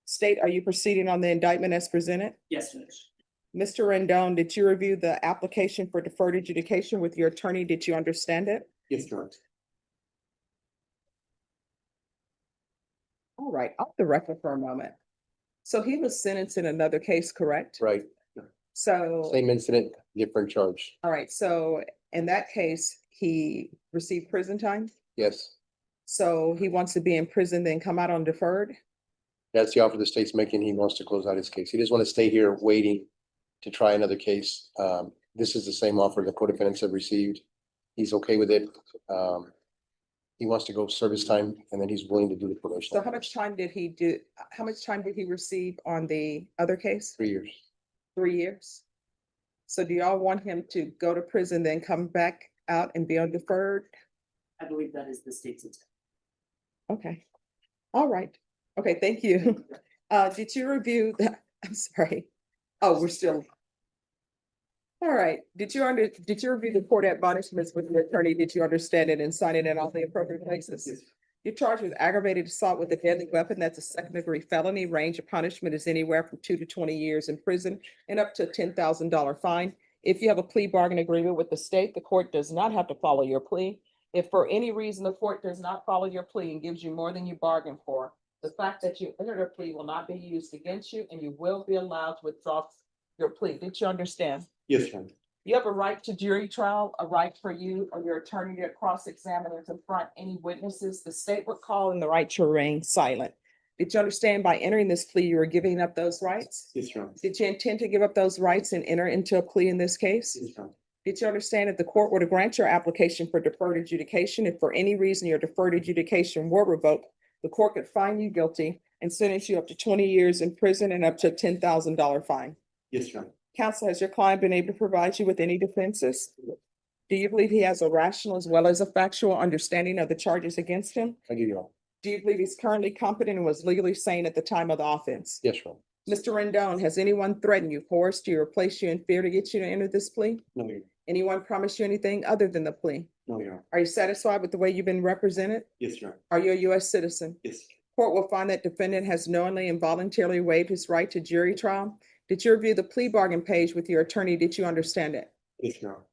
S1: State, are you proceeding on the indictment as presented?
S12: Yes, Judge.
S1: Mr. Rendon, did you review the application for deferred adjudication with your attorney? Did you understand it?
S14: Yes, Your Honor.
S1: All right, off the record for a moment. So he was sentenced in another case, correct?
S14: Right.
S1: So,
S14: Same incident, different charge.
S1: all right, so in that case, he received prison time?
S14: Yes,
S1: So he wants to be in prison, then come out on deferred?
S14: that's the offer the state's making. He wants to close out his case. He doesn't want to stay here waiting to try another case. This is the same offer the co-defendants have received. He's okay with it. He wants to go serve his time and then he's willing to do the probation.
S1: So how much time did he receive on the other case?
S14: 3 years.
S1: 3 years? So do y'all want him to go to prison, then come back out and be on deferred?
S12: I believe that is the state's intent.
S1: Okay, all right. Okay, thank you. Did you review the, I'm sorry. Oh, we're still. All right, did you review the court admonishments with your attorney? Did you understand it and sign it in all the appropriate places? You're charged with aggravated assault with a deadly weapon. That's a second-degree felony. Range of punishment is anywhere from 2 to 20 years in prison and up to a $10,000 fine. If you have a plea bargain agreement with the state, the court does not have to follow your plea. If for any reason the court does not follow your plea and gives you more than you bargained for, the fact that you entered a plea will not be used against you and you will be allowed to withdraw your plea. Did you understand?
S9: Yes, ma'am.
S1: You have a right to jury trial, a right for you or your attorney to cross-examine and confront any witnesses the state would call, and the right to remain silent. Did you understand by entering this plea, you were giving up those rights?
S9: Yes, ma'am.
S1: Did you intend to give up those rights and enter into a plea in this case?
S9: Yes, ma'am.
S1: Did you understand if the court were to grant your application for deferred adjudication, if for any reason your deferred adjudication were revoked, the court could find you guilty and sentence you up to 20 years in prison and up to a $10,000 fine?
S9: Yes, ma'am.
S1: Counsel, has your client been able to provide you with any defenses? Do you believe he has a rational as well as a factual understanding of the charges against him?
S14: I give you all.
S1: Do you believe he's currently competent and was legally sane at the time of the offense?
S14: Yes, ma'am.
S1: Mr. Rendon, has anyone threatened you, coerced you, or placed you in fear to get you to enter this plea?
S9: No, Your Honor.
S1: Anyone promised you anything other than the plea?
S9: No, Your Honor.
S1: Are you satisfied with the way you've been represented?
S9: Yes, Your Honor.
S1: Are you a U.S. citizen?
S9: Yes.
S1: Court will find that defendant has knowingly and voluntarily waived his right to jury trial. Did you review the plea bargain page with your attorney? Did you understand it?
S9: Yes, Your Honor.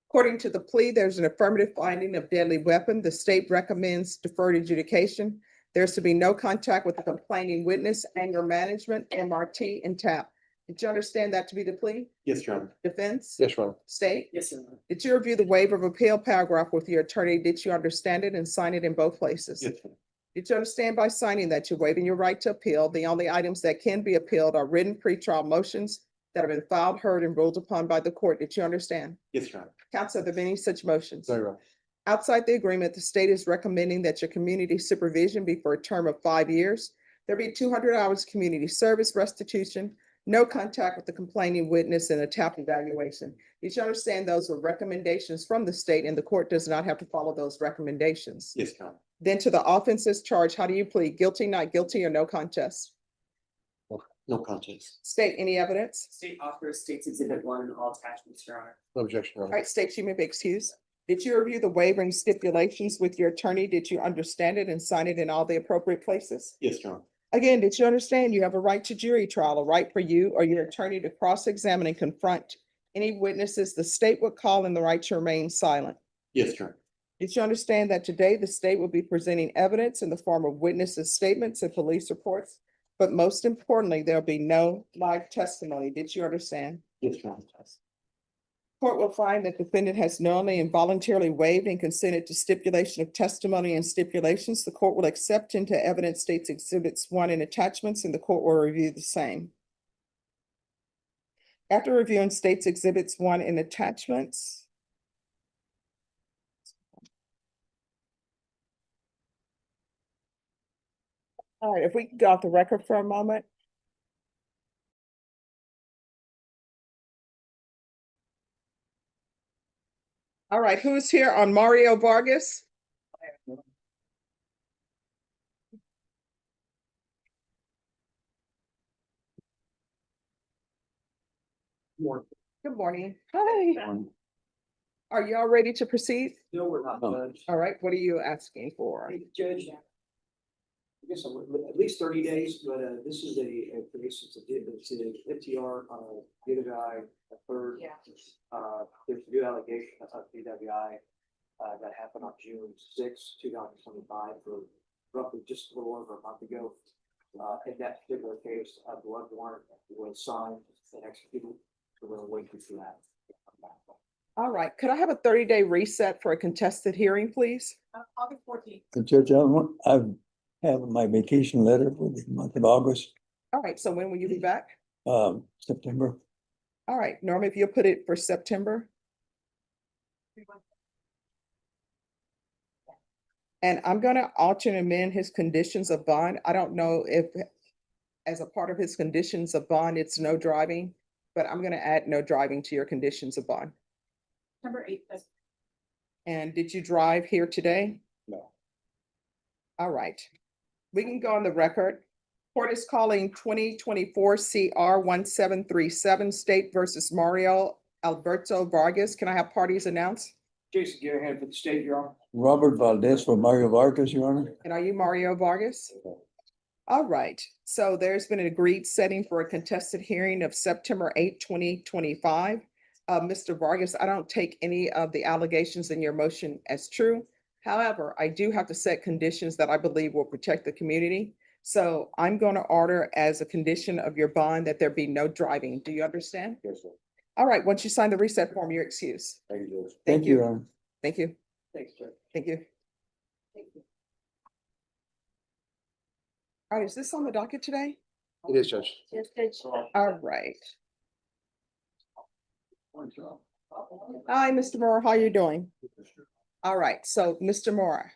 S1: According to the plea, there's an affirmative finding of deadly weapon. The state recommends deferred adjudication. There's to be no contact with the complaining witness, anger management, MRT, and TAP. Did you understand that to be the plea?
S9: Yes, Your Honor.
S1: Defense?
S14: Yes, ma'am.
S1: State?
S12: Yes, Your Honor.
S1: Did you review the waiver of appeal paragraph with your attorney? Did you understand it and sign it in both places?
S9: Yes, ma'am.
S1: Did you understand by signing that you're waiving your right to appeal? The only items that can be appealed are written pretrial motions that have been filed, heard, and ruled upon by the court. Did you understand?
S9: Yes, Your Honor.
S1: Counsel, are there any such motions?
S14: No, Your Honor.
S1: Outside the agreement, the state is recommending that your community supervision be for a term of 5 years. There be 200 hours community service restitution, no contact with the complaining witness, and a TAP evaluation. Did you understand those were recommendations from the state and the court does not have to follow those recommendations?
S9: Yes, Your Honor.
S1: Then to the offenses charged, how do you plead? Guilty, not guilty, or no contest?
S9: No contest.
S1: State any evidence?
S12: State offers State's Exhibit 1 and all attachments, Your Honor.
S14: No objection, Your
S1: All
S14: Honor.
S1: right, state, you may be excused. Did you review the waiver stipulations with your attorney? Did you understand it and sign it in all the appropriate places?
S9: Yes, Your Honor.
S1: Again, did you understand you have a right to jury trial, a right for you or your attorney to cross-examine and confront any witnesses the state would call, and the right to remain silent?
S9: Yes, Your Honor.
S1: Did you understand that today the state will be presenting evidence in the form of witnesses' statements and police reports? But most importantly, there'll be no live testimony. Did you understand?
S9: Yes, Your Honor.
S1: Court will find that defendant has knowingly and voluntarily waived and consented to stipulation of testimony and stipulations. The court will accept into evidence State's Exhibits 1 and attachments, and the court will review the same. After reviewing State's Exhibits 1 and attachments, all right, if we can go off the record for a moment. All right, who's here on Mario Vargas? Good morning. Hi. Are you all ready to proceed?
S10: No, we're not, Judge.
S1: All right, what are you asking for?
S10: Hey, Judge. I guess at least 30 days, but this is a case, it's an FTR, the other guy, a third. There's a new allegation of DWI that happened on June 6, 2025, for roughly just a little over a month ago. In that particular case, a blood warrant was signed and executed, so we're waiting for that.
S1: All right, could I have a 30-day reset for a contested hearing, please?
S4: August 14th.
S15: Judge, I have my vacation letter for the month of August,
S1: All right, so when will you be back?
S15: September.
S1: All right, Norma, if you'll put it for September. And I'm gonna alter and amend his conditions of bond. I don't know if as a part of his conditions of bond, it's no driving, but I'm gonna add no driving to your conditions of bond.
S4: September 8th.
S1: And did you drive here today?
S9: No.
S1: All right, we can go on the record. Court is calling 2024 CR 1737 State versus Mario Alberto Vargas. Can I have parties announced?
S10: Jason Garahan for the state, Your Honor.
S15: Robert Valdez for Mario Vargas, Your Honor.
S1: And are you Mario Vargas? All right, so there's been an agreed setting for a contested hearing of September 8, 2025. Mr. Vargas, I don't take any of the allegations in your motion as true. However, I do have to set conditions that I believe will protect the community. So I'm going to order as a condition of your bond that there be no driving. Do you understand?
S2: Yes, sir.
S1: All right, once you sign the reset form, you're excused.
S2: Thank you, Judge.
S15: Thank you, Your Honor.
S1: Thank you.
S10: Thanks, Judge.
S1: Thank you. All right, is this on the docket today?
S14: It is, Judge.
S1: All right. Hi, Mr. Moore, how are you doing? All right, so Mr. Moore.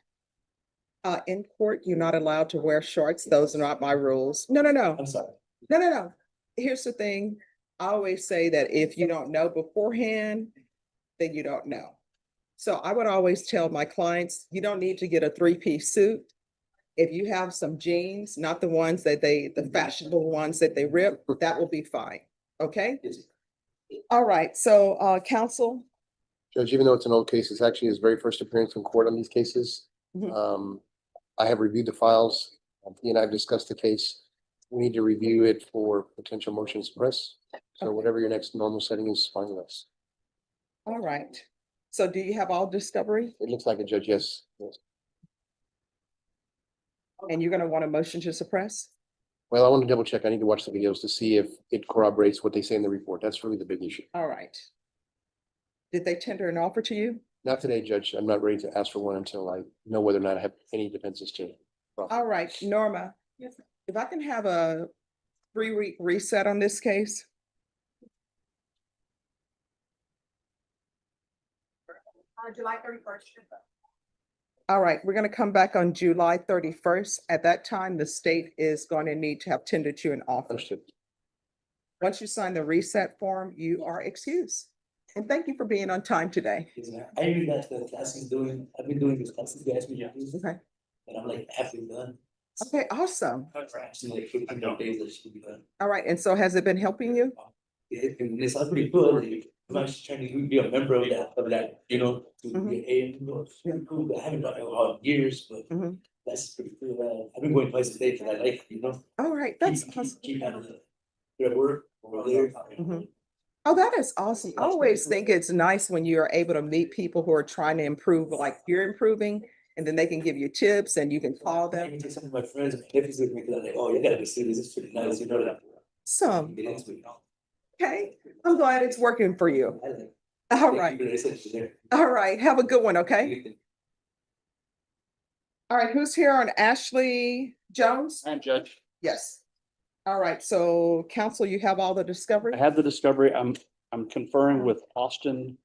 S1: In court, you're not allowed to wear shorts. Those are not my rules. No.
S10: I'm sorry.
S1: No. Here's the thing. I always say that if you don't know beforehand, then you don't know. So I would always tell my clients, you don't need to get a three-piece suit. If you have some jeans, not the ones that the fashionable ones that they rip, that will be fine. Okay? All right, so counsel.
S14: Judge, even though it's an old case, it's actually his very first appearance in court on these cases.
S1: Mhm.
S14: I have reviewed the files. He and I have discussed the case. We need to review it for potential motion to suppress. So
S1: Okay.
S14: whatever your next normal setting is, fine with us.
S1: All right. So do you have all discovery?
S14: It looks like a judge, yes. Yes.
S1: And you're gonna want a motion to suppress?
S14: Well, I want to double check. I need to watch the videos to see if it corroborates what they say in the report. That's really the big issue.
S1: All right. Did they tender an offer to you?
S14: Not today, Judge. I'm not ready to ask for one until I know whether or not I have any defenses to.
S1: All right, Norma, if I can have a 3-week reset on this case?
S4: July 31st.
S1: All right, we're gonna come back on July 31st. At that time, the state is going to need to have tendered you an offer.
S14: Understood.
S1: Once you sign the reset form, you are excused. And thank you for being on time today.
S10: I read that the class is doing, I've been doing this class, you guys,
S1: Okay,
S10: and I'm like halfway done.
S1: okay, awesome.
S10: Actually, like 15 days that should be done.
S1: All right, and so has it been helping you?
S10: It's not pretty cool. Like, I'm actually trying to be a member of that, you know, to be an A, you know, it's pretty cool. I haven't done it in years, but
S1: Mhm.
S10: that's pretty cool. I've been going twice a day for that, like, you know.
S1: All right, that's
S10: Keep
S1: awesome.
S10: having the work over there.
S1: Mhm. Oh, that is awesome. I always think it's nice when you're able to meet people who are trying to improve, like you're improving, and then they can give you tips and you can call them.
S10: Even some of my friends, my nephews with me, they're like, oh, you gotta be serious, it's pretty nice, you know that.
S1: Some,
S10: Get into it.
S1: okay, I'm glad it's working for you.
S10: I like-
S1: All
S10: Thank
S1: right,
S10: you for the attention there.
S1: all right, have a good one, okay? All right, who's here on Ashley Jones?
S7: I'm Judge.
S1: Yes. All right, so counsel, you have all the discovery?
S7: I have the discovery. I'm conferring with Austin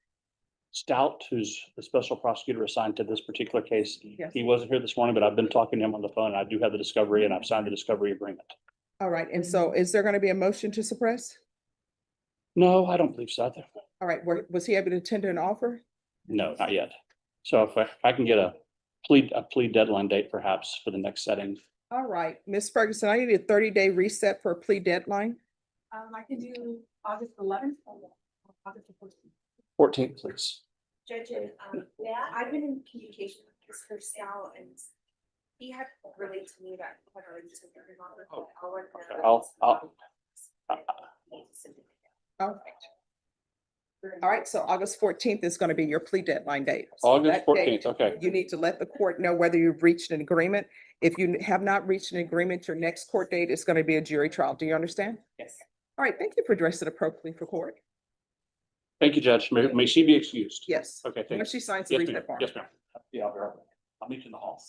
S7: Stout, who's the special prosecutor assigned to this particular case.
S1: Yes.
S7: He wasn't here this morning, but I've been talking to him on the phone. I do have the discovery and I've signed the discovery agreement.
S1: All right, and so is there gonna be a motion to suppress?
S7: No, I don't believe so.
S1: All right, was he able to tender an offer?
S7: No, not yet. So if I can get a plea deadline date perhaps for the next setting.
S1: All right, Ms. Ferguson, I need a 30-day reset for a plea deadline.
S4: I can do August 11th. Or August 14th.
S7: 14th, please.
S5: Judges, yeah, I've been in communication with Mr. Sal and he had relayed to me that. He had already sent him on the call. I'll work that out.
S1: All right. All right, so August 14th is gonna be your plea deadline date. So
S7: August
S1: that date,
S7: 14th, okay.
S1: You need to let the court know whether you've reached an agreement. If you have not reached an agreement, your next court date is gonna be a jury trial. Do you understand?
S12: Yes.
S1: All right, thank you for dressing appropriately for court.
S7: Thank you, Judge. May she be excused?
S1: Yes.
S7: Okay, thank you.
S1: Once she signs the
S7: Yes, ma'am.
S1: reset form.
S7: Yes, ma'am. Yeah, I'll meet you in the hall.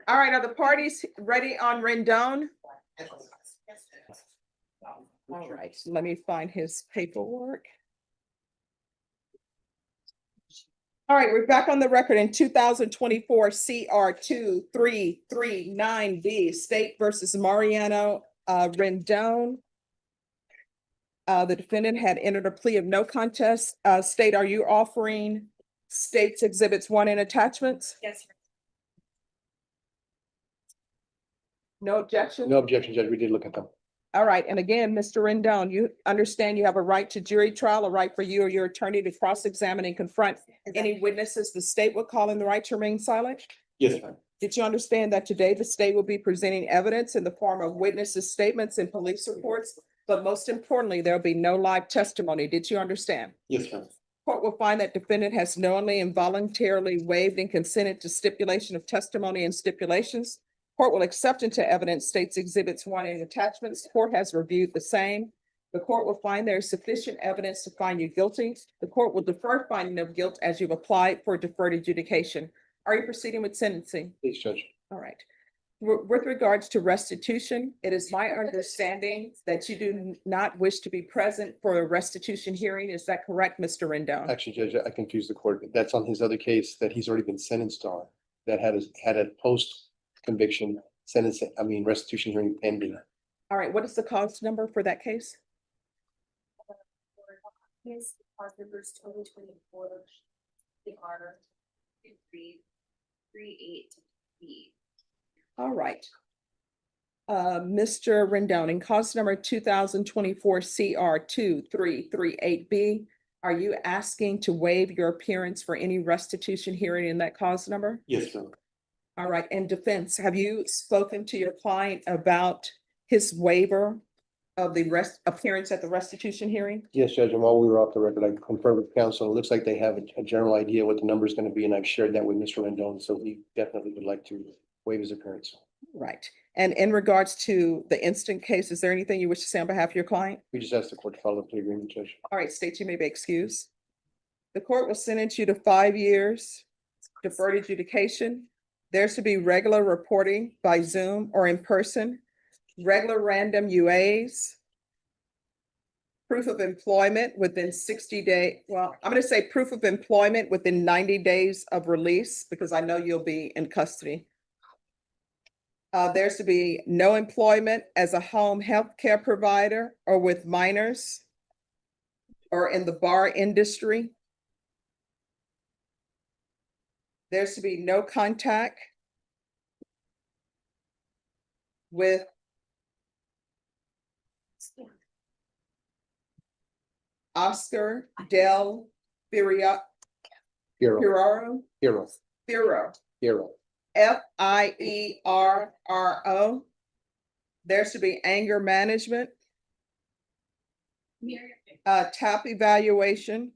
S1: All right, are the parties ready on Rendon? All right, let me find his paperwork. All right, we're back on the record in 2024 CR 2339B, State versus Mariano Rendon. The defendant had entered a plea of no contest. State, are you offering State's Exhibits 1 and attachments?
S5: Yes, sir.
S1: No objection?
S14: No objection, Judge. We did look at them.
S1: All right, and again, Mr. Rendon, you understand you have a right to jury trial, a right for you or your attorney to cross-examine and confront any witnesses the state would call in the right to remain silent?
S9: Yes, ma'am.
S1: Did you understand that today the state will be presenting evidence in the form of witnesses' statements and police reports? But most importantly, there'll be no live testimony. Did you understand?
S9: Yes, ma'am.
S1: Court will find that defendant has knowingly and voluntarily waived and consented to stipulation of testimony and stipulations. Court will accept into evidence states exhibits 1 and attachments. Court has reviewed the same. The court will find there is sufficient evidence to find you guilty. The court will defer finding of guilt as you've applied for deferred adjudication. Are you proceeding with sentencing?
S14: Please, Judge.
S1: All right. With regards to restitution, it is my understanding that you do not wish to be present for a restitution hearing. Is that correct, Mr. Rendon?
S14: Actually, Judge, I confused the court. That's on his other case that he's already been sentenced on, that had a post-conviction restitution hearing pending.
S1: All right, what is the cause number for that case?
S5: His cause numbers 2024 CR 2338B.
S1: All right. Mr. Rendon, in cause number 2024 CR 2338B, are you asking to waive your appearance for any restitution hearing in that cause number?
S9: Yes, ma'am.
S1: All right, and defense, have you spoken to your client about his waiver of the appearance at the restitution hearing?
S14: Yes, Judge, and while we were off the record, I confirmed with counsel. It looks like they have a general idea what the number is going to be, and I've shared that with Mr. Rendon, so he definitely would like to waive his appearance.
S1: Right. And in regards to the instant case, is there anything you wish to say on behalf of your client?
S14: We just asked the court to follow the plea agreement, Judge.
S1: All right, state you may be excused. The court will sentence you to 5 years deferred adjudication. There's to be regular reporting by Zoom or in person, regular random UAs, proof of employment within 60 days. Well, I'm going to say proof of employment within 90 days of release because I know you'll be in custody. There's to be no employment as a home health care provider or with minors or in the bar industry. There's to be no contact with Oscar Del Fierro.
S14: Hero.
S1: F-I-E-R-R-O. There's to be anger management, TAP evaluation,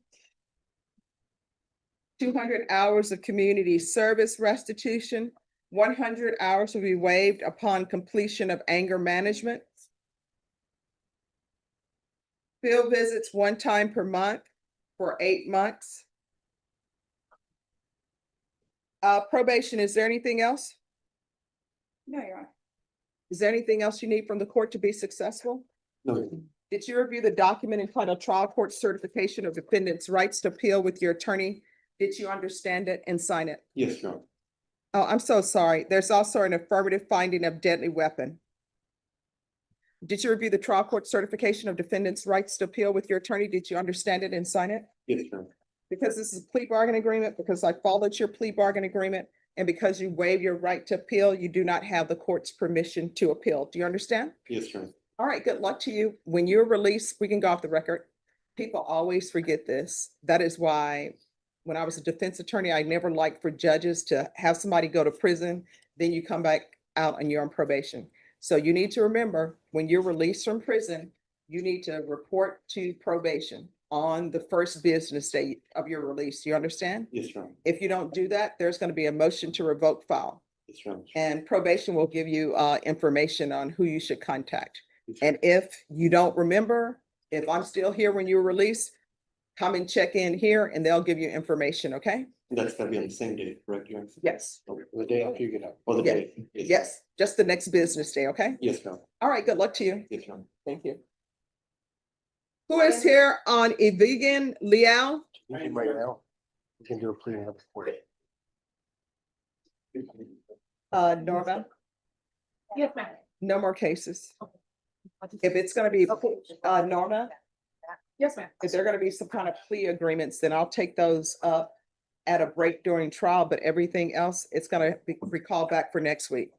S1: 200 hours of community service restitution, 100 hours will be waived upon completion of anger management. Field visits 1 time per month for 8 months. Probation, is there anything else?
S4: No, Your Honor.
S1: Is there anything else you need from the court to be successful?
S9: No.
S1: Did you review the document entitled Trial Court Certification of Defendant's Rights to Appeal with your attorney? Did you understand it and sign it?
S9: Yes, ma'am.
S1: Oh, I'm so sorry. There's also an affirmative finding of deadly weapon. Did you review the Trial Court Certification of Defendant's Rights to Appeal with your attorney? Did you understand it and sign it?
S9: Yes, ma'am.
S1: Because this is a plea bargain agreement, because I followed your plea bargain agreement, and because you waive your right to appeal, you do not have the court's permission to appeal. Do you understand?
S9: Yes, ma'am.
S1: All right, good luck to you. When you're released, we can go off the record. People always forget this. That is why when I was a defense attorney, I never liked for judges to have somebody go to prison, then you come back out and you're on probation. So you need to remember, when you're released from prison, you need to report to probation on the first business day of your release. You understand?
S9: Yes, ma'am.
S1: If you don't do that, there's going to be a motion to revoke file.
S9: Yes, ma'am.
S1: And probation will give you information on who you should contact.
S9: Yes,
S1: And if you don't remember, if I'm still here when you're released, come and check in here and they'll give you information, okay?
S9: That's gonna be on the same day, correct, Your Honor?
S1: Yes,
S14: The day after you get out.
S9: Or the
S1: Yeah.
S9: day?
S1: yes, just the next business day, okay?
S9: Yes, ma'am.
S1: All right, good luck to you.
S9: Yes, ma'am.
S1: Thank you. Who is here on a vegan Liao?
S14: You can right now. You can do a plea another court.
S1: Norma,
S4: Yes, ma'am.
S1: no more cases. If it's gonna be, Norma,
S4: Yes, ma'am.
S1: if there are gonna be some kind of plea agreements, then I'll take those up at a break during trial, but everything else, it's gonna be recalled back for next week.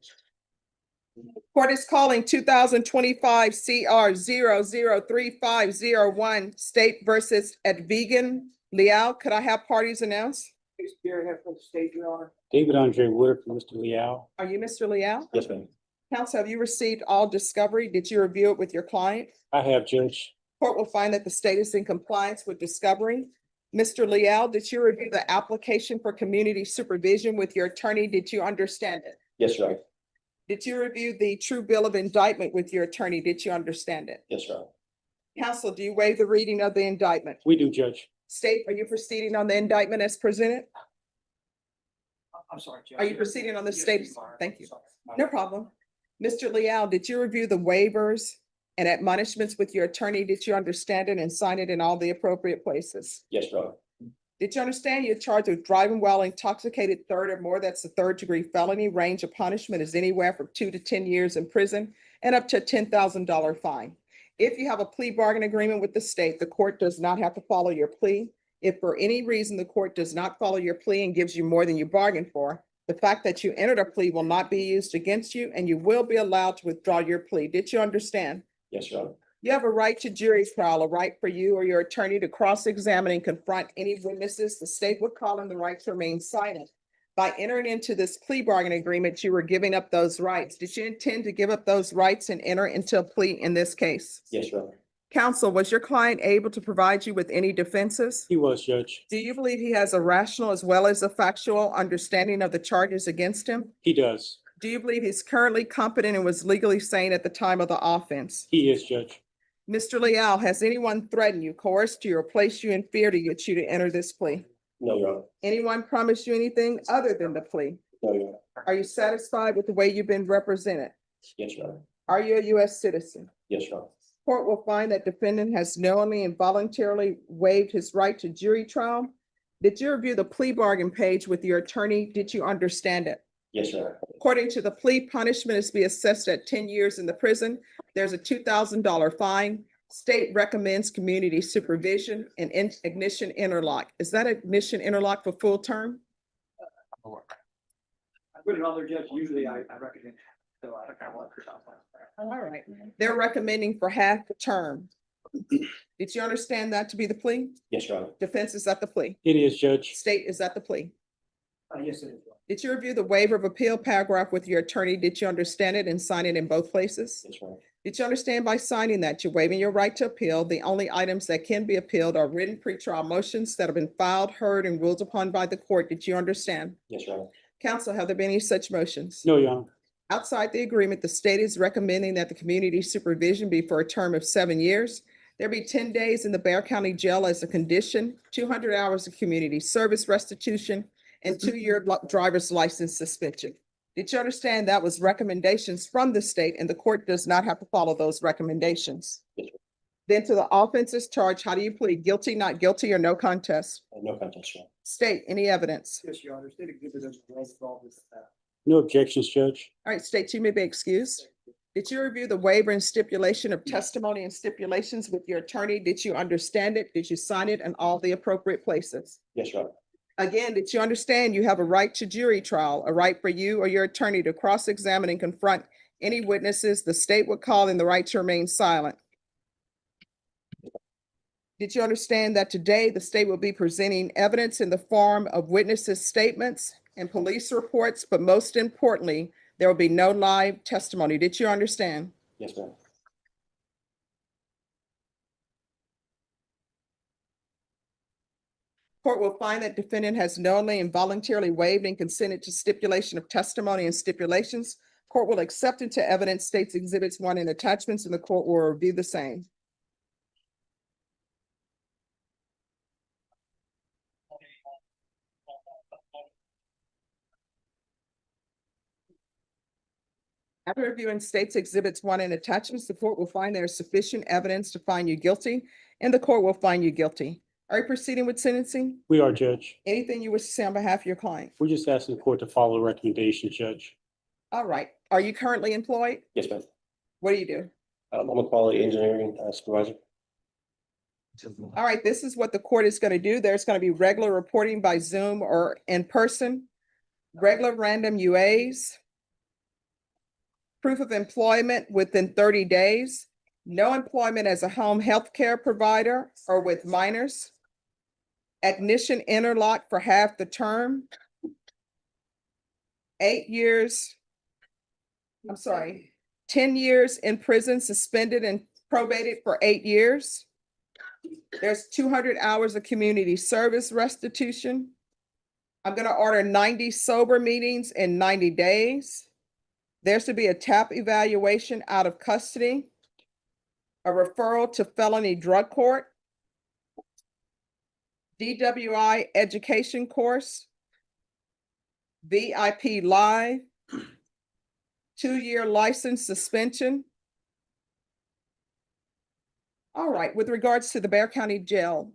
S1: Court is calling 2025 CR 003501 State versus Advegan Leal. Could I have parties announced?
S10: Spearhead from the state, Your Honor.
S7: David Andre Wood for Mr. Liao.
S1: Are you Mr. Leal?
S7: Yes, ma'am.
S1: Counsel, have you received all discovery? Did you review it with your client?
S7: I have, Judge.
S1: Court will find that the state is in compliance with discovery. Mr. Leal, did you review the application for community supervision with your attorney? Did you understand it?
S9: Yes, Your Honor.
S1: Did you review the true bill of indictment with your attorney? Did you understand it?
S9: Yes, Your Honor.
S1: Counsel, do you waive the reading of the indictment?
S7: We do, Judge.
S1: State, are you proceeding on the indictment as presented?
S10: I'm sorry, Judge.
S1: Are you proceeding on the
S10: Yes,
S1: state?
S10: Your Honor.
S1: Thank you.
S10: Sorry.
S1: No problem. Mr. Leal, did you review the waivers and admonishments with your attorney? Did you understand it and sign it in all the appropriate places?
S9: Yes, Your Honor.
S1: Did you understand you're charged with driving while intoxicated third or more? That's a third-degree felony. Range of punishment is anywhere from 2 to 10 years in prison and up to a $10,000 fine. If you have a plea bargain agreement with the state, the court does not have to follow your plea. If for any reason the court does not follow your plea and gives you more than you bargained for, the fact that you entered a plea will not be used against you and you will be allowed to withdraw your plea. Did you understand?
S9: Yes, Your Honor.
S1: You have a right to jury trial, a right for you or your attorney to cross-examine and confront any witnesses. The state would call them the right to remain silent. By entering into this plea bargain agreement, you were giving up those rights. Did you intend to give up those rights and enter into a plea in this case?
S9: Yes, Your Honor.
S1: Counsel, was your client able to provide you with any defenses?
S7: He was, Judge.
S1: Do you believe he has a rational as well as a factual understanding of the charges against him?
S7: He does.
S1: Do you believe he's currently competent and was legally sane at the time of the offense?
S7: He is, Judge.
S1: Mr. Leal, has anyone threatened you, coerced you, or placed you in fear to get you to enter this plea?
S9: No, Your Honor.
S1: Anyone promised you anything other than the plea?
S9: No, Your Honor.
S1: Are you satisfied with the way you've been represented?
S9: Yes, Your Honor.
S1: Are you a U.S. citizen?
S9: Yes, Your Honor.
S1: Court will find that defendant has knowingly and voluntarily waived his right to jury trial. Did you review the plea bargain page with your attorney? Did you understand it?
S9: Yes, Your Honor.
S1: According to the plea, punishment is to be assessed at 10 years in the prison. There's a $2,000 fine. State recommends community supervision and ignition interlock. Is that ignition interlock for full term?
S10: I put it on there, Judge. Usually I recommend. So I don't want to.
S1: All right. They're recommending for half the term. Did you understand that to be the plea?
S9: Yes, Your Honor.
S1: Defense is at the plea.
S7: It is, Judge.
S1: State is at the plea.
S10: Yes, it is.
S1: Did you review the waiver of appeal paragraph with your attorney? Did you understand it and sign it in both places?
S9: Yes, Your Honor.
S1: Did you understand by signing that you're waiving your right to appeal? The only items that can be appealed are written pretrial motions that have been filed, heard, and ruled upon by the court. Did you understand?
S9: Yes, Your Honor.
S1: Counsel, have there been any such motions?
S7: No, Your Honor.
S1: Outside the agreement, the state is recommending that the community supervision be for a term of 7 years. There be 10 days in the Bexar County Jail as a condition, 200 hours of community service restitution, and 2-year driver's license suspension. Did you understand that was recommendations from the state and the court does not have to follow those recommendations?
S9: Yes, sir.
S1: Then to the offenses charged, how do you plead? Guilty, not guilty, or no contest?
S9: No contest, Your Honor.
S1: State, any evidence?
S10: Yes, Your Honor. State exhibit as well as all this.
S7: No objections, Judge.
S1: All right, state, you may be excused. Did you review the waiver and stipulation of testimony and stipulations with your attorney? Did you understand it? Did you sign it in all the appropriate places?
S9: Yes, Your Honor.
S1: Again, did you understand you have a right to jury trial, a right for you or your attorney to cross-examine and confront any witnesses the state would call in the right to remain silent? Did you understand that today the state will be presenting evidence in the form of witnesses' statements and police reports, but most importantly, there will be no live testimony? Did you understand?
S9: Yes, ma'am.
S1: Court will find that defendant has knowingly and voluntarily waived and consented to stipulation of testimony and stipulations. Court will accept into evidence states exhibits 1 and attachments, and the court will review the same. After reviewing states exhibits 1 and attachments, the court will find there is sufficient evidence to find you guilty, and the court will find you guilty. Are you proceeding with sentencing?
S7: We are, Judge.
S1: Anything you wish to say on behalf of your client?
S7: We're just asking the court to follow the recommendations, Judge.
S1: All right. Are you currently employed?
S9: Yes, ma'am.
S1: What do you do?
S9: I'm a quality engineering supervisor.
S1: All right, this is what the court is going to do. There's going to be regular reporting by Zoom or in person, regular random UAs, proof of employment within 30 days, no employment as a home health care provider or with minors, ignition interlock for half the term, 10 years in prison, suspended and probated for 8 years. There's 200 hours of community service restitution. I'm gonna order 90 sober meetings in 90 days. There's to be a TAP evaluation out of custody, a referral to felony drug court, DWI education course, VIP live, 2-year license suspension. All right, with regards to the Bear County Jail,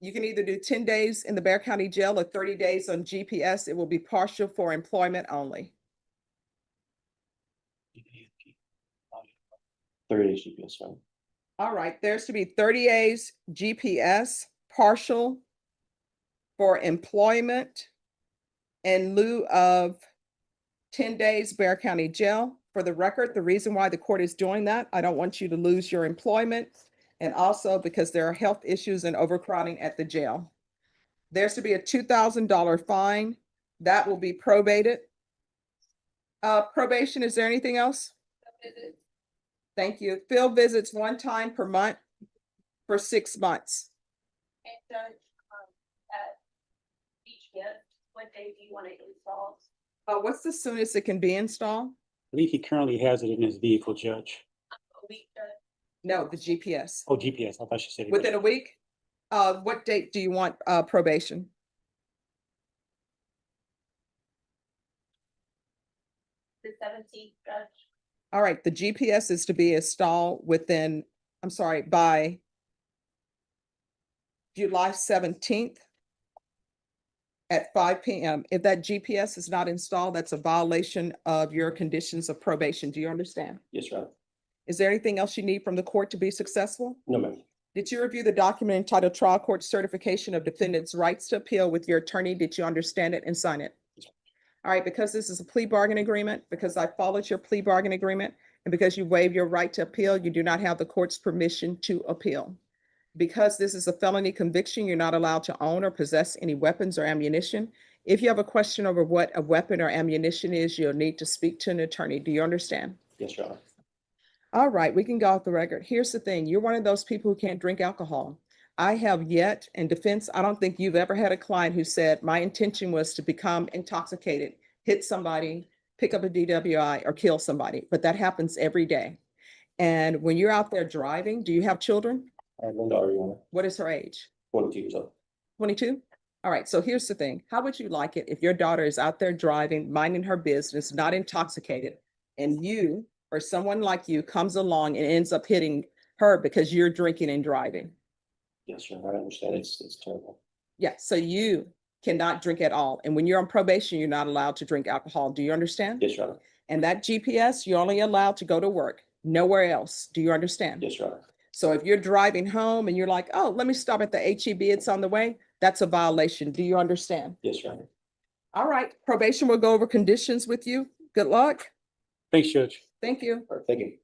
S1: you can either do 10 days in the Bear County Jail or 30 days on GPS. It will be partial for employment only.
S9: 30 days GPS, fine.
S1: All right, there's to be 30 days GPS, partial for employment in lieu of 10 days Bear County Jail. For the record, the reason why the court is doing that, I don't want you to lose your employment, and also because there are health issues and overcrowding at the jail. There's to be a $2,000 fine. That will be probated. Probation, is there anything else? Thank you. Field visits 1 time per month for 6 months.
S4: And Judge, at each gift, what day do you want to install?
S1: What's the soonest it can be installed?
S7: I believe he currently has it in his vehicle, Judge.
S4: A week, Judge?
S1: No, the GPS.
S7: Oh, GPS, I thought she said.
S1: Within a week? What date do you want probation?
S4: The 17th, Judge.
S1: All right, the GPS is to be installed within, by July 17th at 5 p.m. If that GPS is not installed, that's a violation of your conditions of probation. Do you understand?
S9: Yes, Your Honor.
S1: Is there anything else you need from the court to be successful?
S9: No, ma'am.
S1: Did you review the document entitled Trial Court Certification of Defendant's Rights to Appeal with your attorney? Did you understand it and sign it? All right, because this is a plea bargain agreement, because I followed your plea bargain agreement, and because you waive your right to appeal, you do not have the court's permission to appeal. Because this is a felony conviction, you're not allowed to own or possess any weapons or ammunition. If you have a question over what a weapon or ammunition is, you'll need to speak to an attorney. Do you understand?
S9: Yes, Your Honor.
S1: All right, we can go off the record. Here's the thing. You're one of those people who can't drink alcohol. I have yet, in defense, I don't think you've ever had a client who said, my intention was to become intoxicated, hit somebody, pick up a DWI, or kill somebody. But that happens every day. And when you're out there driving, do you have children?
S9: I have one daughter, Your Honor.
S1: What is her age?
S9: 22 years old.
S1: 22? All right, so here's the thing. How would you like it if your daughter is out there driving, minding her business, not intoxicated, and you or someone like you comes along and ends up hitting her because you're drinking and driving?
S9: Yes, Your Honor, I understand. It's terrible.
S1: Yeah, so you cannot drink at all. And when you're on probation, you're not allowed to drink alcohol. Do you understand?
S9: Yes, Your Honor.
S1: And that GPS, you're only allowed to go to work, nowhere else. Do you understand?
S9: Yes, Your Honor.
S1: So if you're driving home and you're like, oh, let me stop at the HEB, it's on the way, that's a violation. Do you understand?
S9: Yes, Your Honor.
S1: All right, probation will go over conditions with you. Good luck.
S7: Thanks, Judge.
S1: Thank you.
S9: All right, thank you.